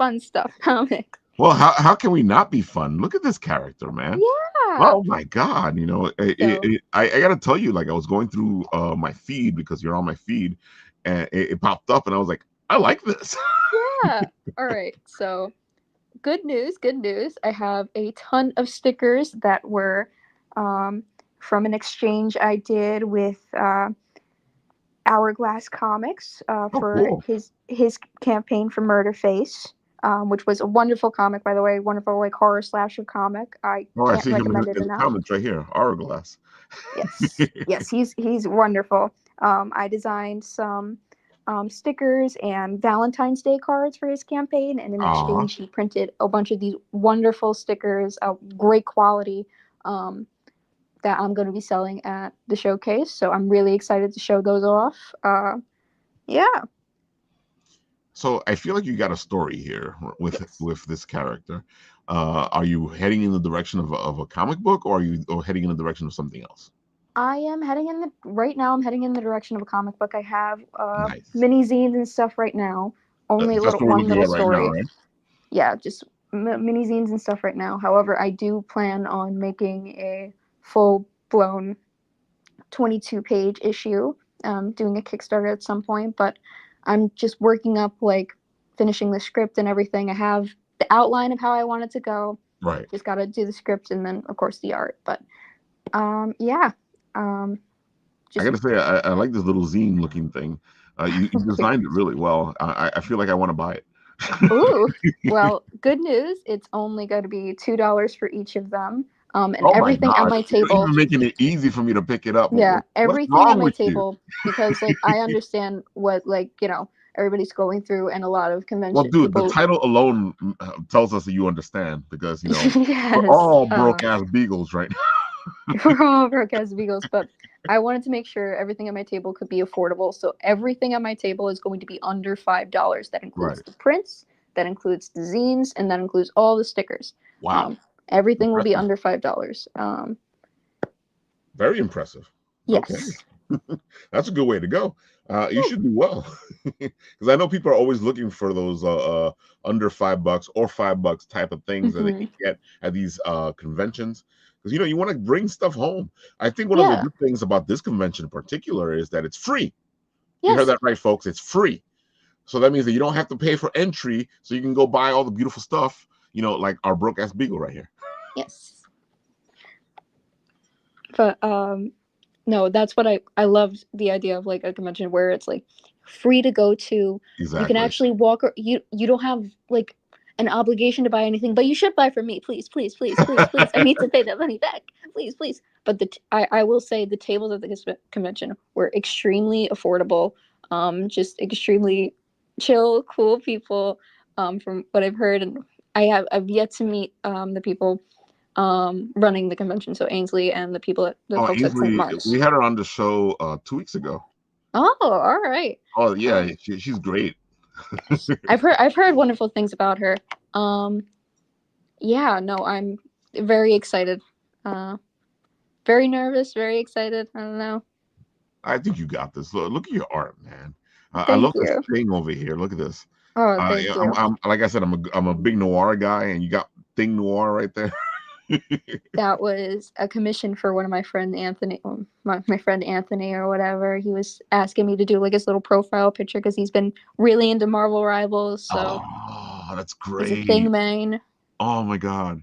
D: comics.
B: Well, how can we not be fun? Look at this character, man.
D: Yeah.
B: Oh my God. I got to tell you, like I was going through my feed because you're on my feed, and it popped up and I was like, I like this.
D: Yeah. All right. So good news. I have a ton of stickers that were from an exchange I did with Hourglass Comics for
B: Cool.
D: his campaign for Murderface, which was a wonderful comic, by the way, wonderful like horror slasher comic. I
B: see him in the comments right here, Hourglass.
D: Yes, he's wonderful. I designed some stickers and Valentine's Day cards for his campaign, and in exchange, he printed a bunch of these wonderful stickers of great quality. That I'm going to be selling at the showcase. So I'm really excited to show those off. Yeah.
B: So I feel like you got a story here with this character. Are you heading in the direction of a comic book, or are you heading in the direction of something else?
D: I am right now I'm heading in the direction of a comic book. I have
B: Nice.
D: mini zines and stuff right now. Only one little story. Right now, right? Yeah, just mini zines and stuff right now. However, I do plan on making a full-blown 22-page issue, doing a Kickstarter at some point, but I'm just working up, like, finishing the script and everything. I have the outline of how I want it to go.
B: Right.
D: Just got to do the script and then, of course, the art. But, yeah.
B: I got to say, I like this little zine-looking thing. You designed it really well. I feel like I want to buy it.
D: Ooh. Well, good news. It's only going to be $2 for each of them. And everything at my table.
B: You're even making it easy for me to pick it up.
D: Yeah, everything at my table, because like I understand what everybody's going through, and a lot of convention.
B: Well, dude, the title alone tells us that you understand, because
D: yes,
B: we're all broke ass beagles right now.
D: We're all broke ass beagles, but I wanted to make sure everything at my table could be affordable. So everything at my table is going to be under $5. That includes the prints, that includes the zines, and that includes all the stickers.
B: Wow.
D: Everything will be under $5.
B: Very impressive.
D: Yes.
B: Okay. That's a good way to go. You should do well, because I know people are always looking for those under $5 or $5 type of things that they can get at these conventions. Because you want to bring stuff home. I think one of the good things about this convention in particular is that it's free. Yes. You heard that right, folks. It's free. So that means that you don't have to pay for entry, so you can go buy all the beautiful stuff, like our broke ass beagle right here.
D: Yes. But no, that's what I loved, the idea of like a convention where it's like free to go to. Exactly. You can actually walk, you don't have like an obligation to buy anything, but you should buy from me, please. I need to pay that money back, please. But I will say the tables at the convention were extremely affordable, just extremely chill, cool people, from what I've heard, and I've yet to meet the people running the convention, so Ainsley and the people at the folks
B: Ainsley,
D: at St. Mark's.
B: We had her on the show 2 weeks ago.
D: Oh, all right.
B: Oh yeah, she's great.
D: I've heard wonderful things about her. Yeah, no, I'm very excited. Very nervous, very excited. I don't know.
B: I think you got this. Look at your art, man. I
D: Thank
B: love this
D: you.
B: thing over here. Look at this.
D: Oh, thank you.
B: I'm like I said, I'm a big noir guy, and you got thing noir right there.
D: That was a commission for one of my friend Anthony, my friend Anthony or whatever. He was asking me to do like his little profile picture because he's been really into Marvel Rivals. So
B: Oh, that's
D: he's a
B: great.
D: thing main.
B: Oh my god,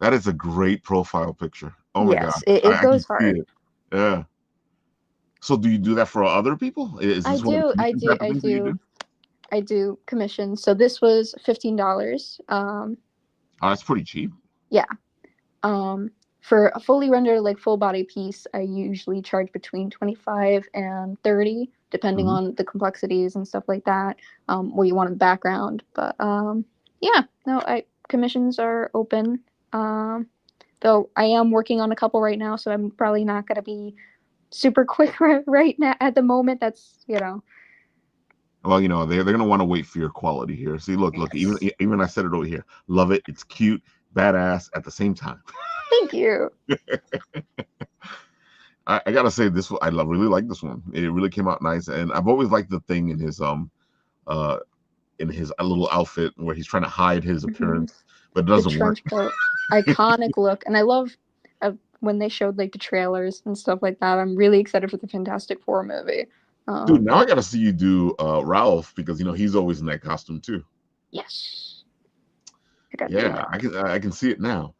B: that is a great profile picture. Oh my god,
D: Yes, it
B: I can
D: goes
B: see
D: hard.
B: it. Yeah. So do you do that for other people? Is
D: I
B: this one of
D: do,
B: the
D: I
B: commission
D: do,
B: type of
D: I
B: things that you
D: do,
B: do?
D: I do commissions. So this was $15.
B: Oh, that's pretty cheap.
D: Yeah. For a fully rendered like full body piece, I usually charge between 25 and 30, depending on the complexities and stuff like that. What you want in the background, but yeah, no, commissions are open. Though I am working on a couple right now, so I'm probably not gonna be super quick right now at the moment. That's
B: Well, they're gonna want to wait for your quality here. See, look,
D: yes.
B: even I said it over here. Love it. It's cute, badass at the same time.
D: Thank you.
B: I gotta say this. Really like this one. It really came out nice, and I've always liked the thing in his little outfit where he's trying to hide his appearance, but it
D: The
B: doesn't work.
D: trench coat, iconic look, and I love when they showed like the trailers and stuff like that. I'm really excited for the Fantastic Four movie.
B: Dude, now I gotta see you do Ralph because he's always in that costume too.
D: Yes, I gotta do
B: Yeah,
D: that.
B: I can see it now.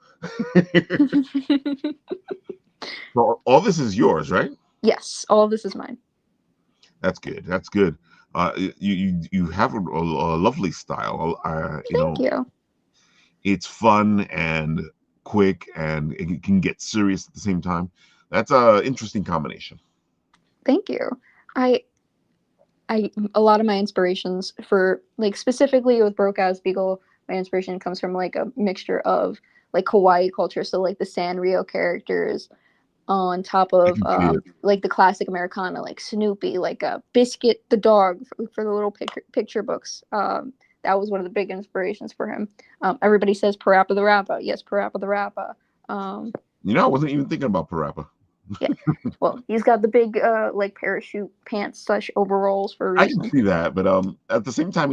B: So all this is yours, right?
D: Yes, all of this is mine.
B: That's good. That's good. You have a lovely style.
D: Thank you.
B: It's fun and quick, and it can get serious at the same time. That's a interesting combination.
D: Thank you. I a lot of my inspirations for like specifically with Broke Out Beagle, my inspiration comes from like a mixture of like Kawaii culture, so like the Sanrio characters on top
B: I
D: of
B: can see it.
D: like the classic Americana, like Snoopy, like Biscuit the dog for the little picture books. That was one of the big inspirations for him. Everybody says Parappa the Rappa. Yes, Parappa the Rappa.
B: I wasn't even thinking about Parappa.
D: Yeah. Well, he's got the big like parachute pants / overalls for a
B: I can
D: reason.
B: see that, but at the same time,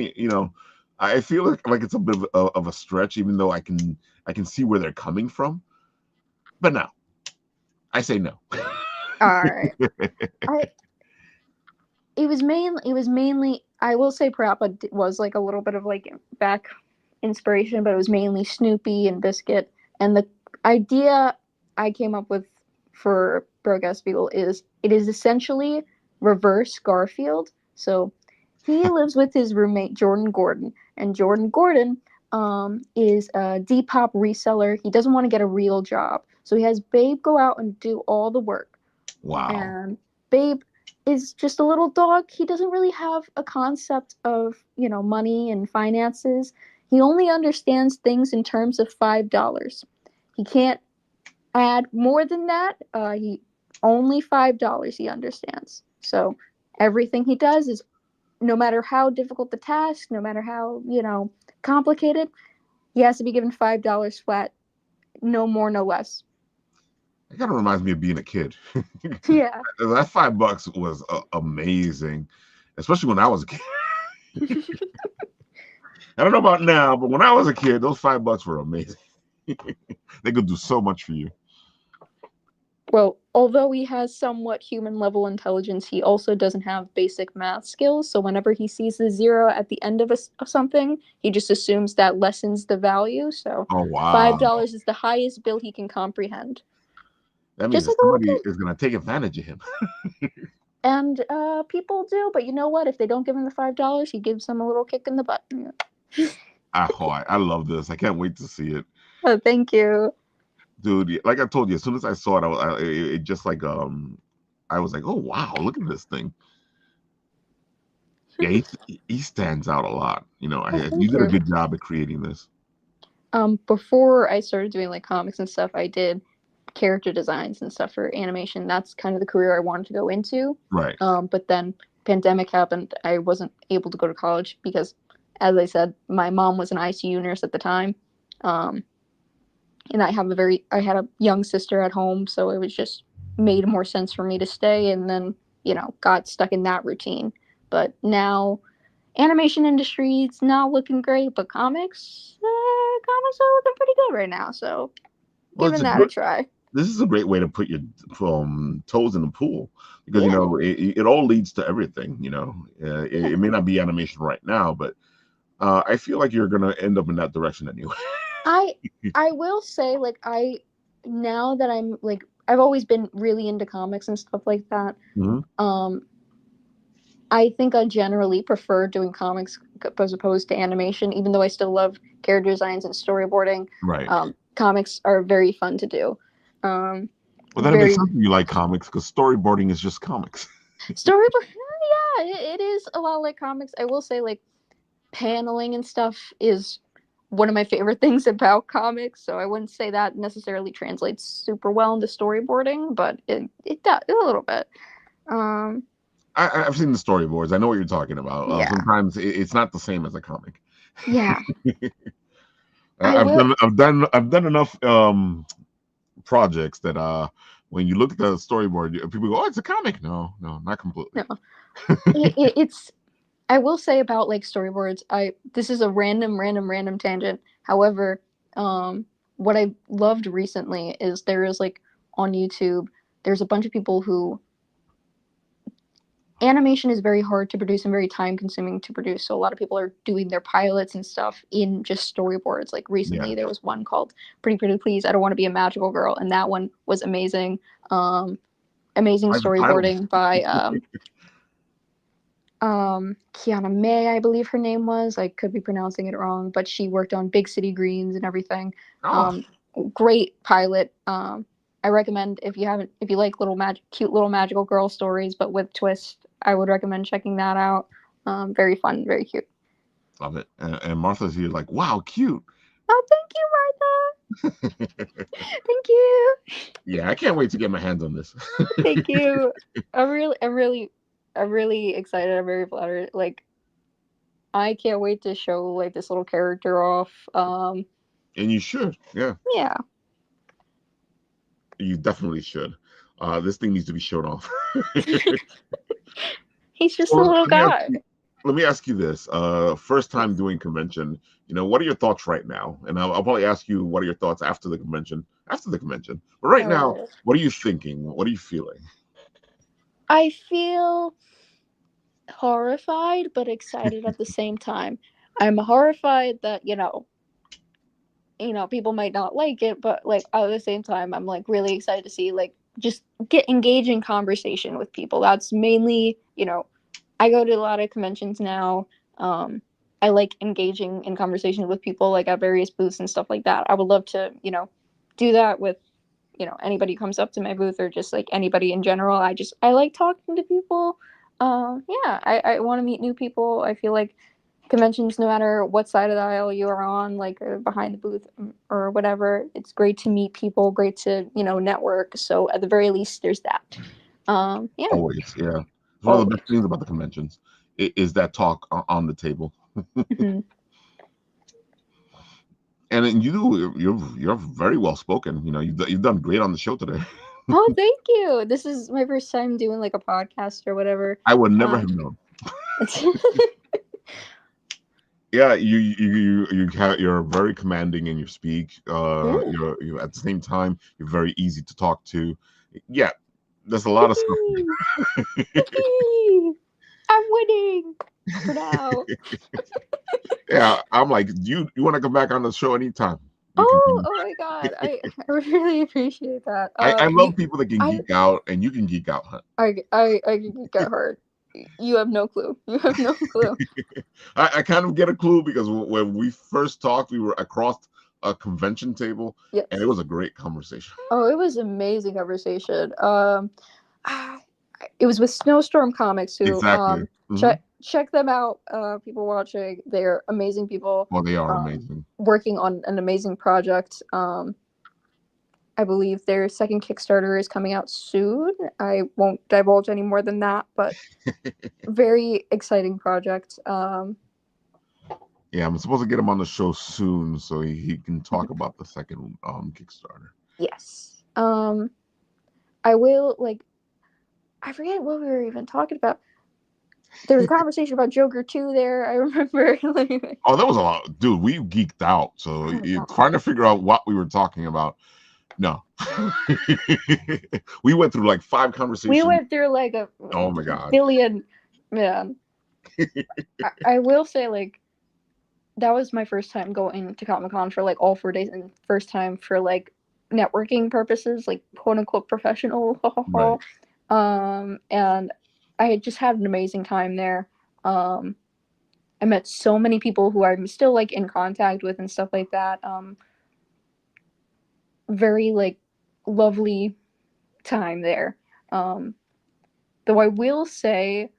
B: I feel like it's a bit of a stretch, even though I can see where they're coming from. But no, I say no.
D: All right. It was mainly I will say Parappa was like a little bit of like back inspiration, but it was mainly Snoopy and Biscuit. And the idea I came up with for Broke Out Beagle is it is essentially reverse Garfield. So he lives with his roommate Jordan Gordon, and Jordan Gordon is a Depop reseller. He doesn't want to get a real job, so he has Babe go out and do all the work.
B: Wow.
D: And Babe is just a little dog. He doesn't really have a concept of money and finances. He only understands things in terms of $5. He can't add more than that. He only $5 he understands. So everything he does is, no matter how difficult the task, no matter how complicated, he has to be given $5 flat, no more, no less.
B: It kind of reminds me of being a kid.
D: Yeah.
B: That $5 was amazing, especially when I was a kid. I don't know about now, but when I was a kid, those $5 were amazing. They could do so much for you.
D: Well, although he has somewhat human level intelligence, he also doesn't have basic math skills. So whenever he sees the zero at the end of something, he just assumes that lessens the value. So
B: Oh wow,
D: $5 is the highest bill he can comprehend.
B: That means that somebody is going to take advantage of him.
D: And people do, but you know what? If they don't give him the $5, he gives them a little kick in the butt.
B: I love this. I can't wait to see it.
D: Oh, thank you.
B: Dude, like I told you, as soon as I saw it, it just like I was like, oh wow, look at this thing. Yeah, he stands out a lot. You did a good job at creating this.
D: Before I started doing like comics and stuff, I did character designs and stuff for animation. That's kind of the career I wanted to go into.
B: Right.
D: But then pandemic happened. I wasn't able to go to college because, as I said, my mom was an ICU nurse at the time. And I had a young sister at home, so it was just made more sense for me to stay, and then got stuck in that routine. but now animation industry is not looking great, but comics are looking pretty good right now. So giving that a try.
B: This is a great way to put your toes in the pool, because
D: Yeah.
B: it all leads to everything. It may not be animation right now, but I feel like you're gonna end up in that direction anyway.
D: I will say, like, now that I'm like, I've always been really into comics and stuff like that.
B: Mm-hmm.
D: I think I generally prefer doing comics as opposed to animation, even though I still love character designs and storyboarding.
B: Right.
D: Comics are very fun to do.
B: Well, that makes sense if you like comics, because storyboarding is just comics.
D: Storyboard, yeah, it is a lot like comics. I will say, like, paneling and stuff is one of my favorite things about comics. So I wouldn't say that necessarily translates super well into storyboarding, but it does a little bit.
B: I've seen the storyboards. I know what you're talking about.
D: Yeah.
B: Sometimes it's not the same as a comic.
D: Yeah.
B: I've done enough projects that when you look at the storyboard, people go, "Oh, it's a comic." No, not completely.
D: No. It's. I will say about like storyboards. This is a random tangent. However, what I loved recently is there is like on YouTube. There's a bunch of people who. Animation is very hard to produce and very time consuming to produce. So a lot of people are doing their pilots and stuff in just storyboards. Like recently there was one called Pretty Please, I Don't Want to Be a Magical Girl. And that one was amazing. Amazing storyboarding by Kiana May, I believe her name was. I could be pronouncing it wrong, but she worked on Big City Greens and everything. Great pilot. I recommend if you like cute little magical girl stories, but with twist, I would recommend checking that out. Very fun, very cute.
B: Love it. And Martha's here like, wow, cute.
D: Oh, thank you, Martha. Thank you.
B: Yeah, I can't wait to get my hands on this.
D: Thank you. I'm really excited. I'm very flattered. Like, I can't wait to show like this little character off.
B: And you should, yeah.
D: Yeah.
B: You definitely should. This thing needs to be shown off.
D: He's just a little guy.
B: Let me ask you this. First time doing convention, what are your thoughts right now? And I'll probably ask you, what are your thoughts after the convention? But right now, what are you thinking? What are you feeling?
D: I feel horrified, but excited at the same time. I'm horrified that, people might not like it, but like at the same time, I'm like really excited to see like just engage in conversation with people. That's mainly, I go to a lot of conventions now. I like engaging in conversation with people like at various booths and stuff like that. I would love to, do that with, anybody who comes up to my booth or just like anybody in general. I like talking to people. I want to meet new people. I feel like conventions, no matter what side of the aisle you are on, like behind the booth or whatever, it's great to meet people, great to network. So at the very least, there's that.
B: Always, yeah. One of the best things about the conventions is that talk on the table.
D: Mm-hmm.
B: And you're very well spoken. You've done great on the show today.
D: Oh, thank you. This is my first time doing like a podcast or whatever.
B: I would never have known. Yeah, you're very commanding in your speech. You're at the same time you're very easy to talk to. Yeah, there's a lot of stuff.
D: I'm winning for now.
B: Yeah, I'm like, you want to come back on the show anytime?
D: Oh my god, I really appreciate that.
B: I love people that can geek out, and you can geek out, huh?
D: I can geek out hard. You have no clue.
B: I kind of get a clue because when we first talked, we were across a convention table, and it was a great conversation.
D: Oh, it was an amazing conversation. It was with Snowstorm Comics, who
B: exactly.
D: Check them out, people watching. They're amazing people.
B: Well, they are amazing.
D: Working on an amazing project. I believe their second Kickstarter is coming out soon. I won't divulge any more than that, but very exciting project.
B: Yeah, I'm supposed to get him on the show soon so he can talk about the second Kickstarter.
D: Yes. I will, like, I forget what we were even talking about. There was a conversation about Joker 2 there. I remember.
B: Oh, that was a lot, dude. We geeked out. So trying to figure out what we were talking about. No, we went through like 5 conversations.
D: We went through like a
B: oh my god
D: billion, man. I will say, like, that was my first time going to Comic-Con for like all 4 days, and first time for like networking purposes, like quote unquote professional.
B: Right.
D: And I just had an amazing time there. I met so many people who I'm still like in contact with and stuff like that. Very like lovely time there. Though I will say,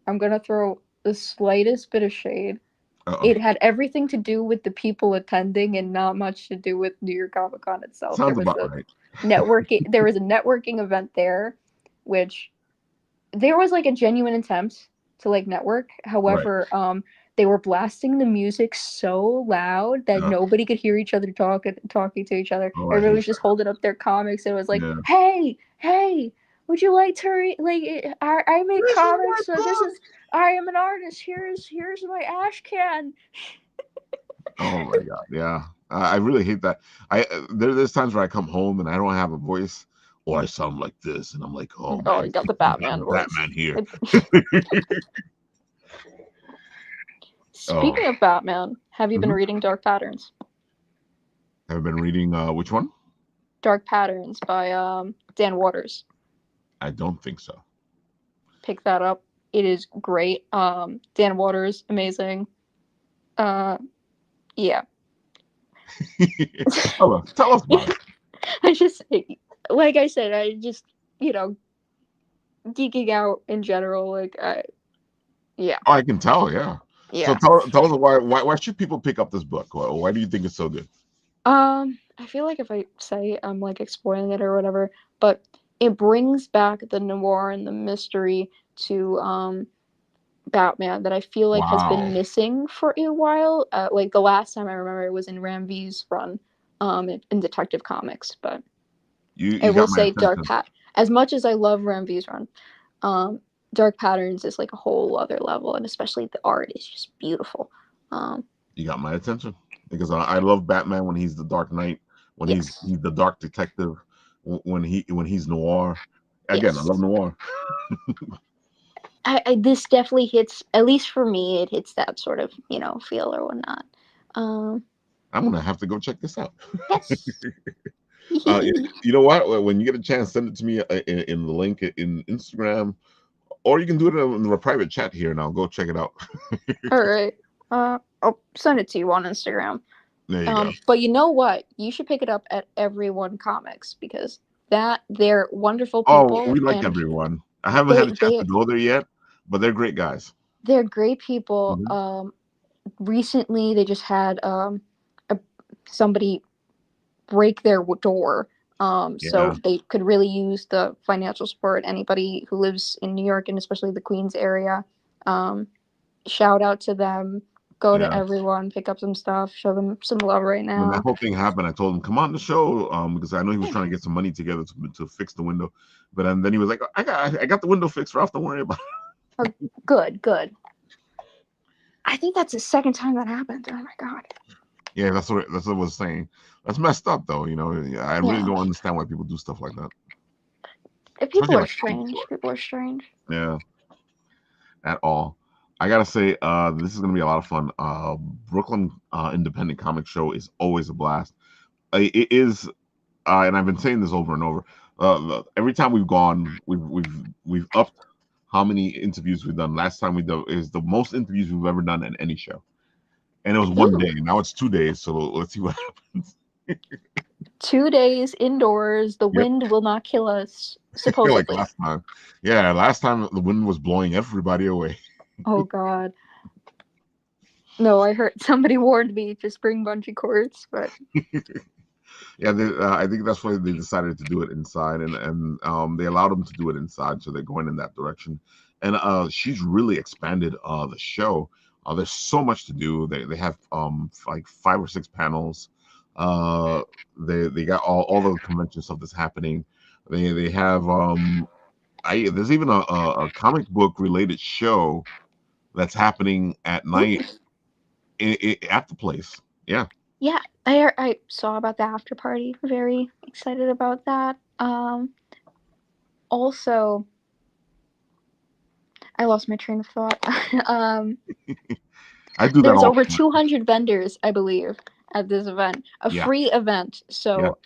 D: I'm gonna throw the slightest bit of shade.
B: Uh-oh.
D: It had everything to do with the people attending and not much to do with New York Comic Con itself.
B: Sounds about right.
D: There was a networking event there, which there was like a genuine attempt to like network. However, they were blasting the music so loud that nobody could hear each other talking to each other. Everyone was just holding up their comics and it was like, hey, would you like to read? Like, I make comics, so I am an artist. Here's my ash can.
B: Oh my god, yeah. I really hate that. There's times where I come home and I don't have a voice, or I sound like this, and I'm like, oh man,
D: you got the Batman voice.
B: Batman here.
D: Speaking of Batman, have you been reading Dark Patterns?
B: Have you been reading which one?
D: Dark Patterns by Dan Waters.
B: I don't think so.
D: Pick that up. It is great. Dan Waters, amazing. Yeah.
B: Tell us about it.
D: I just, like I said, I just, geeking out in general. Like, yeah.
B: Oh, I can tell. Yeah.
D: Yeah.
B: So tell us why should people pick up this book? Why do you think it's so good?
D: I feel like if I say I'm like exploiting it or whatever, but it brings back the noir and the mystery to Batman that I feel like has been missing for a while. Like the last time I remember it was in Ram V's run in Detective Comics, but I will say as much as I love Ram V's run, Dark Patterns is like a whole other level, and especially the art is just beautiful.
B: You got my attention because I love Batman when he's the Dark Knight, when he's the dark detective, when he's noir. Again, I love noir.
D: This definitely hits, at least for me, it hits that sort of feel or whatnot.
B: I'm gonna have to go check this out.
D: Yes.
B: You know what? When you get a chance, send it to me in the link in Instagram, or you can do it in the private chat here, and I'll go check it out.
D: All right. I'll send it to you on Instagram.
B: There you go.
D: But you know what? You should pick it up at Everyone Comics because they're wonderful people.
B: Oh, we like Everyone. I haven't had a chance to go there yet, but they're great guys.
D: They're great people. Mm-hmm. Recently, they just had somebody break their door. So they could really use the financial support. Anybody who lives in New York and especially the Queens area, shout out to them. Go to Everyone, pick up some stuff, show them some love right now.
B: When that whole thing happened, I told him, come on the show, because I know he was trying to get some money together to fix the window. But then he was like, I got the window fixed, Ralph, don't worry about it.
D: Good. I think that's the second time that happened. Oh my god.
B: Yeah, that's what I was saying. That's messed up, though. I really don't understand why people do stuff like that.
D: People are strange. People are strange.
B: Yeah. At all. I gotta say, this is gonna be a lot of fun. Brooklyn Independent Comic Show is always a blast. It is, and I've been saying this over and over. Every time we've gone, we've upped how many interviews we've done. Last time we did is the most interviews we've ever done at any show, and it was one day. Now it's 2 days, so let's see what happens.
D: 2 days indoors. The wind will not kill us. Supposedly,
B: like last time. Yeah, last time the wind was blowing everybody away.
D: Oh god. No, I heard somebody warned me just bring bungee cords, but
B: yeah, I think that's why they decided to do it inside, and they allowed them to do it inside, so they're going in that direction. And she's really expanded the show. There's so much to do. They have like 5 or 6 panels. They got all the convention stuff that's happening. They have There's even a comic book related show that's happening at night at the place. Yeah.
D: Yeah, I saw about the after party. Very excited about that. Also, I lost my train of thought.
B: I do that
D: There's
B: all
D: over
B: the time.
D: 200 vendors, I believe, at this event. A
B: Yeah.
D: free event. So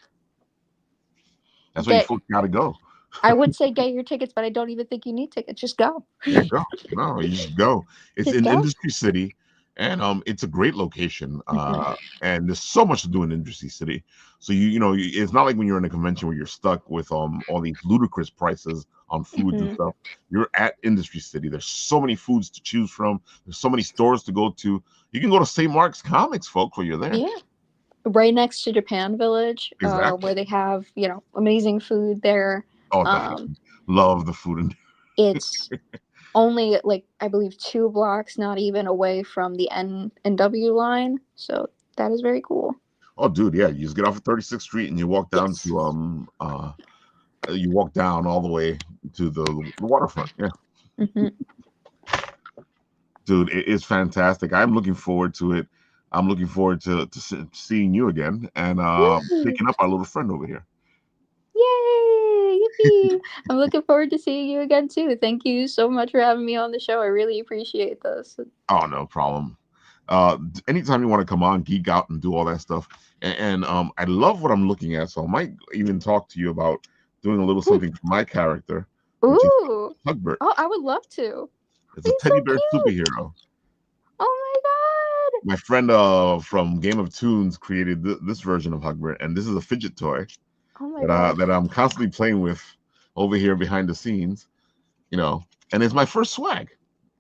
B: that's where you folks gotta go.
D: I would say get your tickets, but I don't even think you need tickets. Just go.
B: Yeah, go. No, you just go. It's
D: Just
B: in
D: go.
B: Industry City, and it's a great location. And there's so much to do in Industry City. So it's not like when you're in a convention where you're stuck with all these ludicrous prices on foods and stuff. You're at Industry City. There's so many foods to choose from. There's so many stores to go to. You can go to St. Mark's Comics, folks, while you're there.
D: Yeah. Right next to Japan Village,
B: Exactly.
D: where they have, amazing food there.
B: Oh, definitely. Love the food.
D: It's only, I believe 2 blocks, not even away from the NW line. So that is very cool.
B: Oh, dude, yeah. You just get off of 36th Street and you walk down to you walk down all the way to the waterfront. Yeah. Dude, it is fantastic. I'm looking forward to it. I'm looking forward to seeing you again and picking up our little friend over here.
D: Yay! Yippee! I'm looking forward to seeing you again too. Thank you so much for having me on the show. I really appreciate this.
B: Oh, no problem. Anytime you want to come on, geek out and do all that stuff. And I love what I'm looking at, so I might even talk to you about doing a little something for my character.
D: Ooh!
B: Hugbert.
D: Oh, I would love to.
B: It's a teddy bear superhero.
D: Oh my god!
B: My friend from Game of Tunes created this version of Hugbert, and this is a fidget toy that I'm constantly playing with over here behind the scenes. And it's my first swag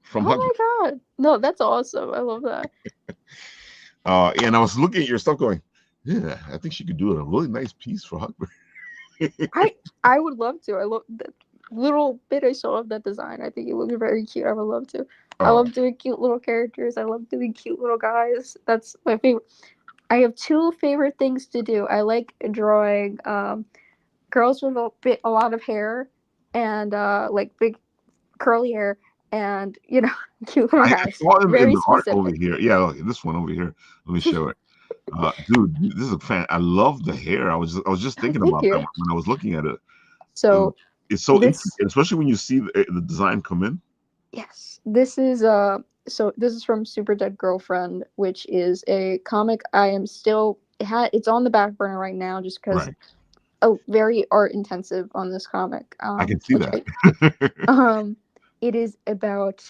B: from Hugbert.
D: Oh my god! No, that's awesome. I love that.
B: And I was looking at your stuff, going, yeah, I think she could do a really nice piece for Hugbert.
D: I would love to. I love that little bit I saw of that design. I think it would be very cute. I would love to. I love doing cute little characters. I love doing cute little guys. That's my favorite. I have 2 favorite things to do. I like drawing girls with a lot of hair and big curly hair and cute little guys.
B: I saw him
D: very
B: in the art
D: specific.
B: over here. Yeah, look, this one over here. Let me show it. Dude, this is a fan. I love the hair. I was just thinking about that when I was looking at it.
D: So
B: it's so interesting, especially when you see the design come in.
D: Yes, this is this is from Super Dead Girlfriend, which is a comic I am still it's on the back burner right now just because very art intensive on this comic.
B: I can see that.
D: It is about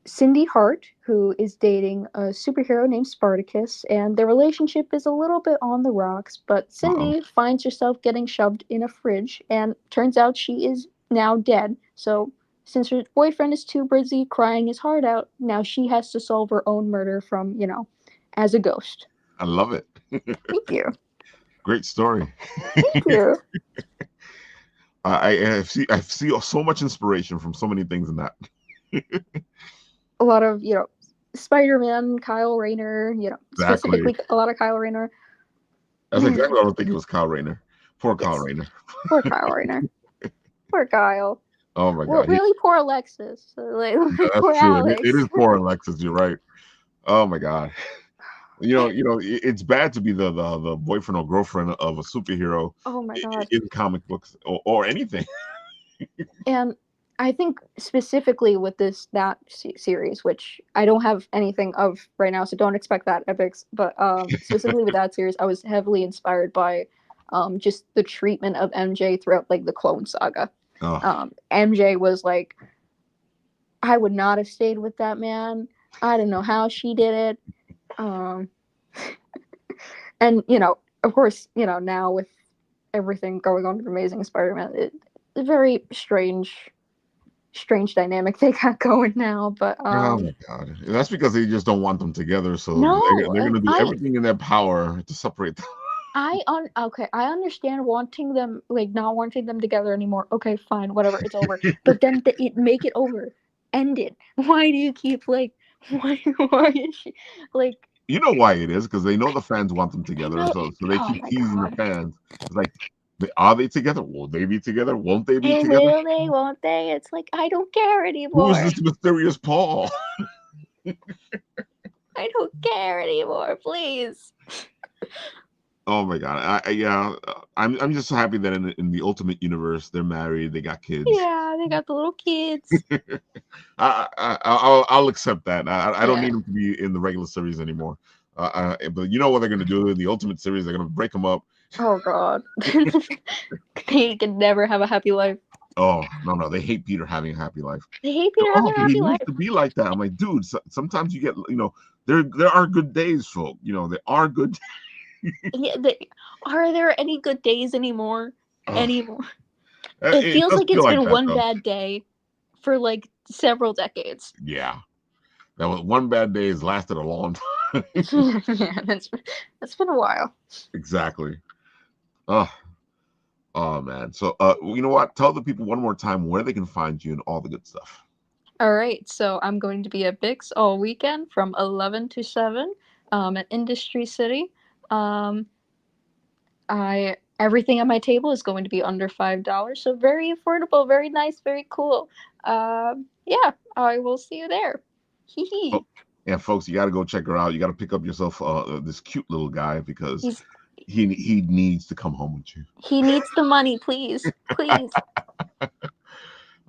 D: Cindy Hart, who is dating a superhero named Spartacus, and their relationship is a little bit on the rocks, but Cindy finds herself getting shoved in a fridge, and turns out she is now dead. So since her boyfriend is too busy crying his heart out, now she has to solve her own murder from, as a ghost.
B: I love it.
D: Thank you.
B: Great story.
D: Thank you.
B: I see so much inspiration from so many things in that.
D: A lot of, Spider-Man, Kyle Rayner, specifically a lot of Kyle Rayner.
B: That's exactly what I was thinking. It was Kyle Rayner. Poor Kyle Rayner.
D: Poor Kyle Rayner. Poor Kyle.
B: Oh my god.
D: Well, really poor Alexis.
B: That's
D: poor
B: true.
D: Alex.
B: It is poor Alexis. You're right. Oh my god. It's bad to be the boyfriend or girlfriend of a superhero.
D: Oh my god.
B: In comic books or anything.
D: And I think specifically with that series, which I don't have anything of right now, so don't expect that epics. But specifically with that series, I was heavily inspired by just the treatment of MJ throughout the Clone Saga. MJ was like, I would not have stayed with that man. I don't know how she did it. And of course, now with everything going on with Amazing Spider-Man, it's a very strange dynamic they got going now. But
B: oh my god, that's because they just don't want them together, so they're gonna do everything in their power to separate them.
D: I understand wanting them, not wanting them together anymore. Okay, fine, whatever, it's over. But then make it over, end it. Why do you keep why is she
B: You know why it is, because they know the fans want them together, so they keep teasing the fans. It's like, Are they together? Will they be together? Won't they be
D: And
B: together?
D: will they? Won't they? It's like I don't care
B: Who
D: anymore.
B: is this mysterious Paul?
D: I don't care anymore. Please.
B: Oh my god! I'm just happy that in the Ultimate Universe they're married, they got kids.
D: Yeah, they got the little kids.
B: I'll accept that. I don't
D: Yeah.
B: need them to be in the regular series anymore. But you know what they're gonna do in the Ultimate series? They're gonna break them up.
D: Oh God. They can never have a happy life.
B: Oh no, they hate Peter having a happy life.
D: They hate Peter
B: Oh,
D: having a
B: but he
D: happy life.
B: needs to be like that. I'm like, dude. Sometimes you get, there are good days, folk. There are good.
D: Yeah, are there any good days anymore? Anymore?
B: It
D: feels
B: does
D: like
B: feel
D: it's
B: like
D: been
B: that,
D: one
B: though.
D: bad day for like several decades.
B: Yeah, that was one bad day has lasted a long time.
D: Yeah, that's been a while.
B: Exactly. Oh man. So you know what? Tell the people one more time where they can find you and all the good stuff.
D: All right, so I'm going to be at BICS all weekend from 11 to 7 at Industry City. Everything on my table is going to be under $5, so very affordable, very nice, very cool. Yeah, I will see you there.
B: Oh, yeah, folks, you got to go check her out. You got to pick up yourself this cute little guy because he needs to come home with you.
D: He needs the money, please, please.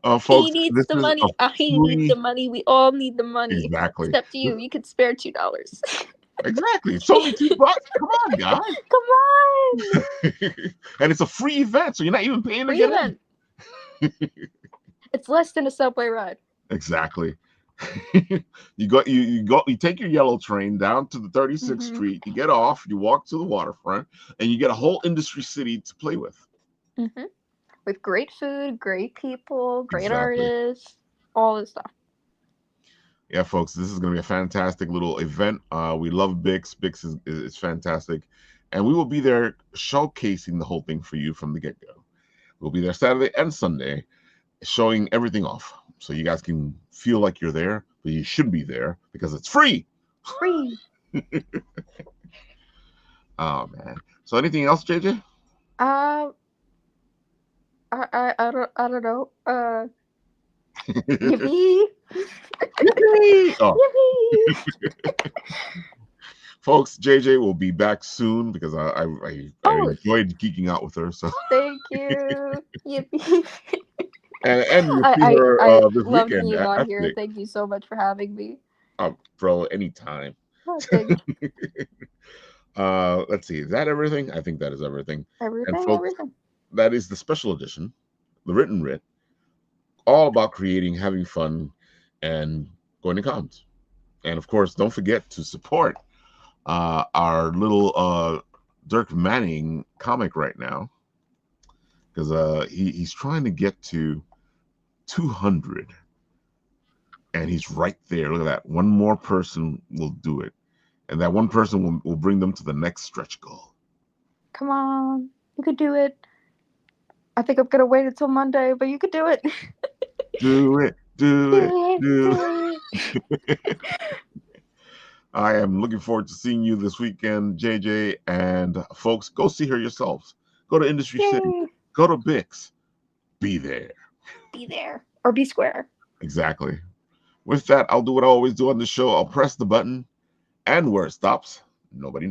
B: Folks,
D: he needs the money. He needs the money. We all need the money.
B: Exactly.
D: Except you. You could spare $2.
B: Exactly. It's only $2. Come on, guys.
D: Come on.
B: And it's a free event, so you're not even paying to
D: Free
B: get
D: event. In. It's less than a subway ride.
B: Exactly. You take your yellow train down to the 36th Street, you get off, you walk to the waterfront, and you get a whole Industry City to play with.
D: With great food, great people, great artists, all this stuff.
B: Yeah, folks, this is going to be a fantastic little event. We love BICS. BICS is fantastic. And we will be there showcasing the whole thing for you from the get-go. We'll be there Saturday and Sunday, showing everything off. So you guys can feel like you're there, but you should be there because it's free.
D: Free.
B: Oh, man. So anything else, JJ?
D: I don't know. Yippee!
B: Yippee! Oh.
D: Yippee!
B: Folks, JJ will be back soon because I enjoyed geeking out with her. So
D: thank you. Yippee!
B: and you'll see her this
D: love
B: weekend.
D: being on here. Thank you so much for having me.
B: Bro, anytime.
D: Thank you.
B: Let's see. Is that everything? I think that is everything.
D: Everything.
B: And folks, that is the special edition, the Written Writ, all about creating, having fun, and going to cons. And of course, don't forget to support our little Dirk Manning comic right now, because he's trying to get to 200, and he's right there. Look at that. One more person will do it, and that one person will bring them to the next stretch goal.
D: Come on, you could do it. I think I'm gonna wait until Monday, but you could do it.
B: Do it. I am looking forward to seeing you this weekend, JJ. And folks, go see her yourselves. Go to Industry City. Go to BICS. Be there.
D: Be there. Or be square.
B: Exactly. With that, I'll do what I always do on the show. I'll press the button, and where it stops, nobody knows.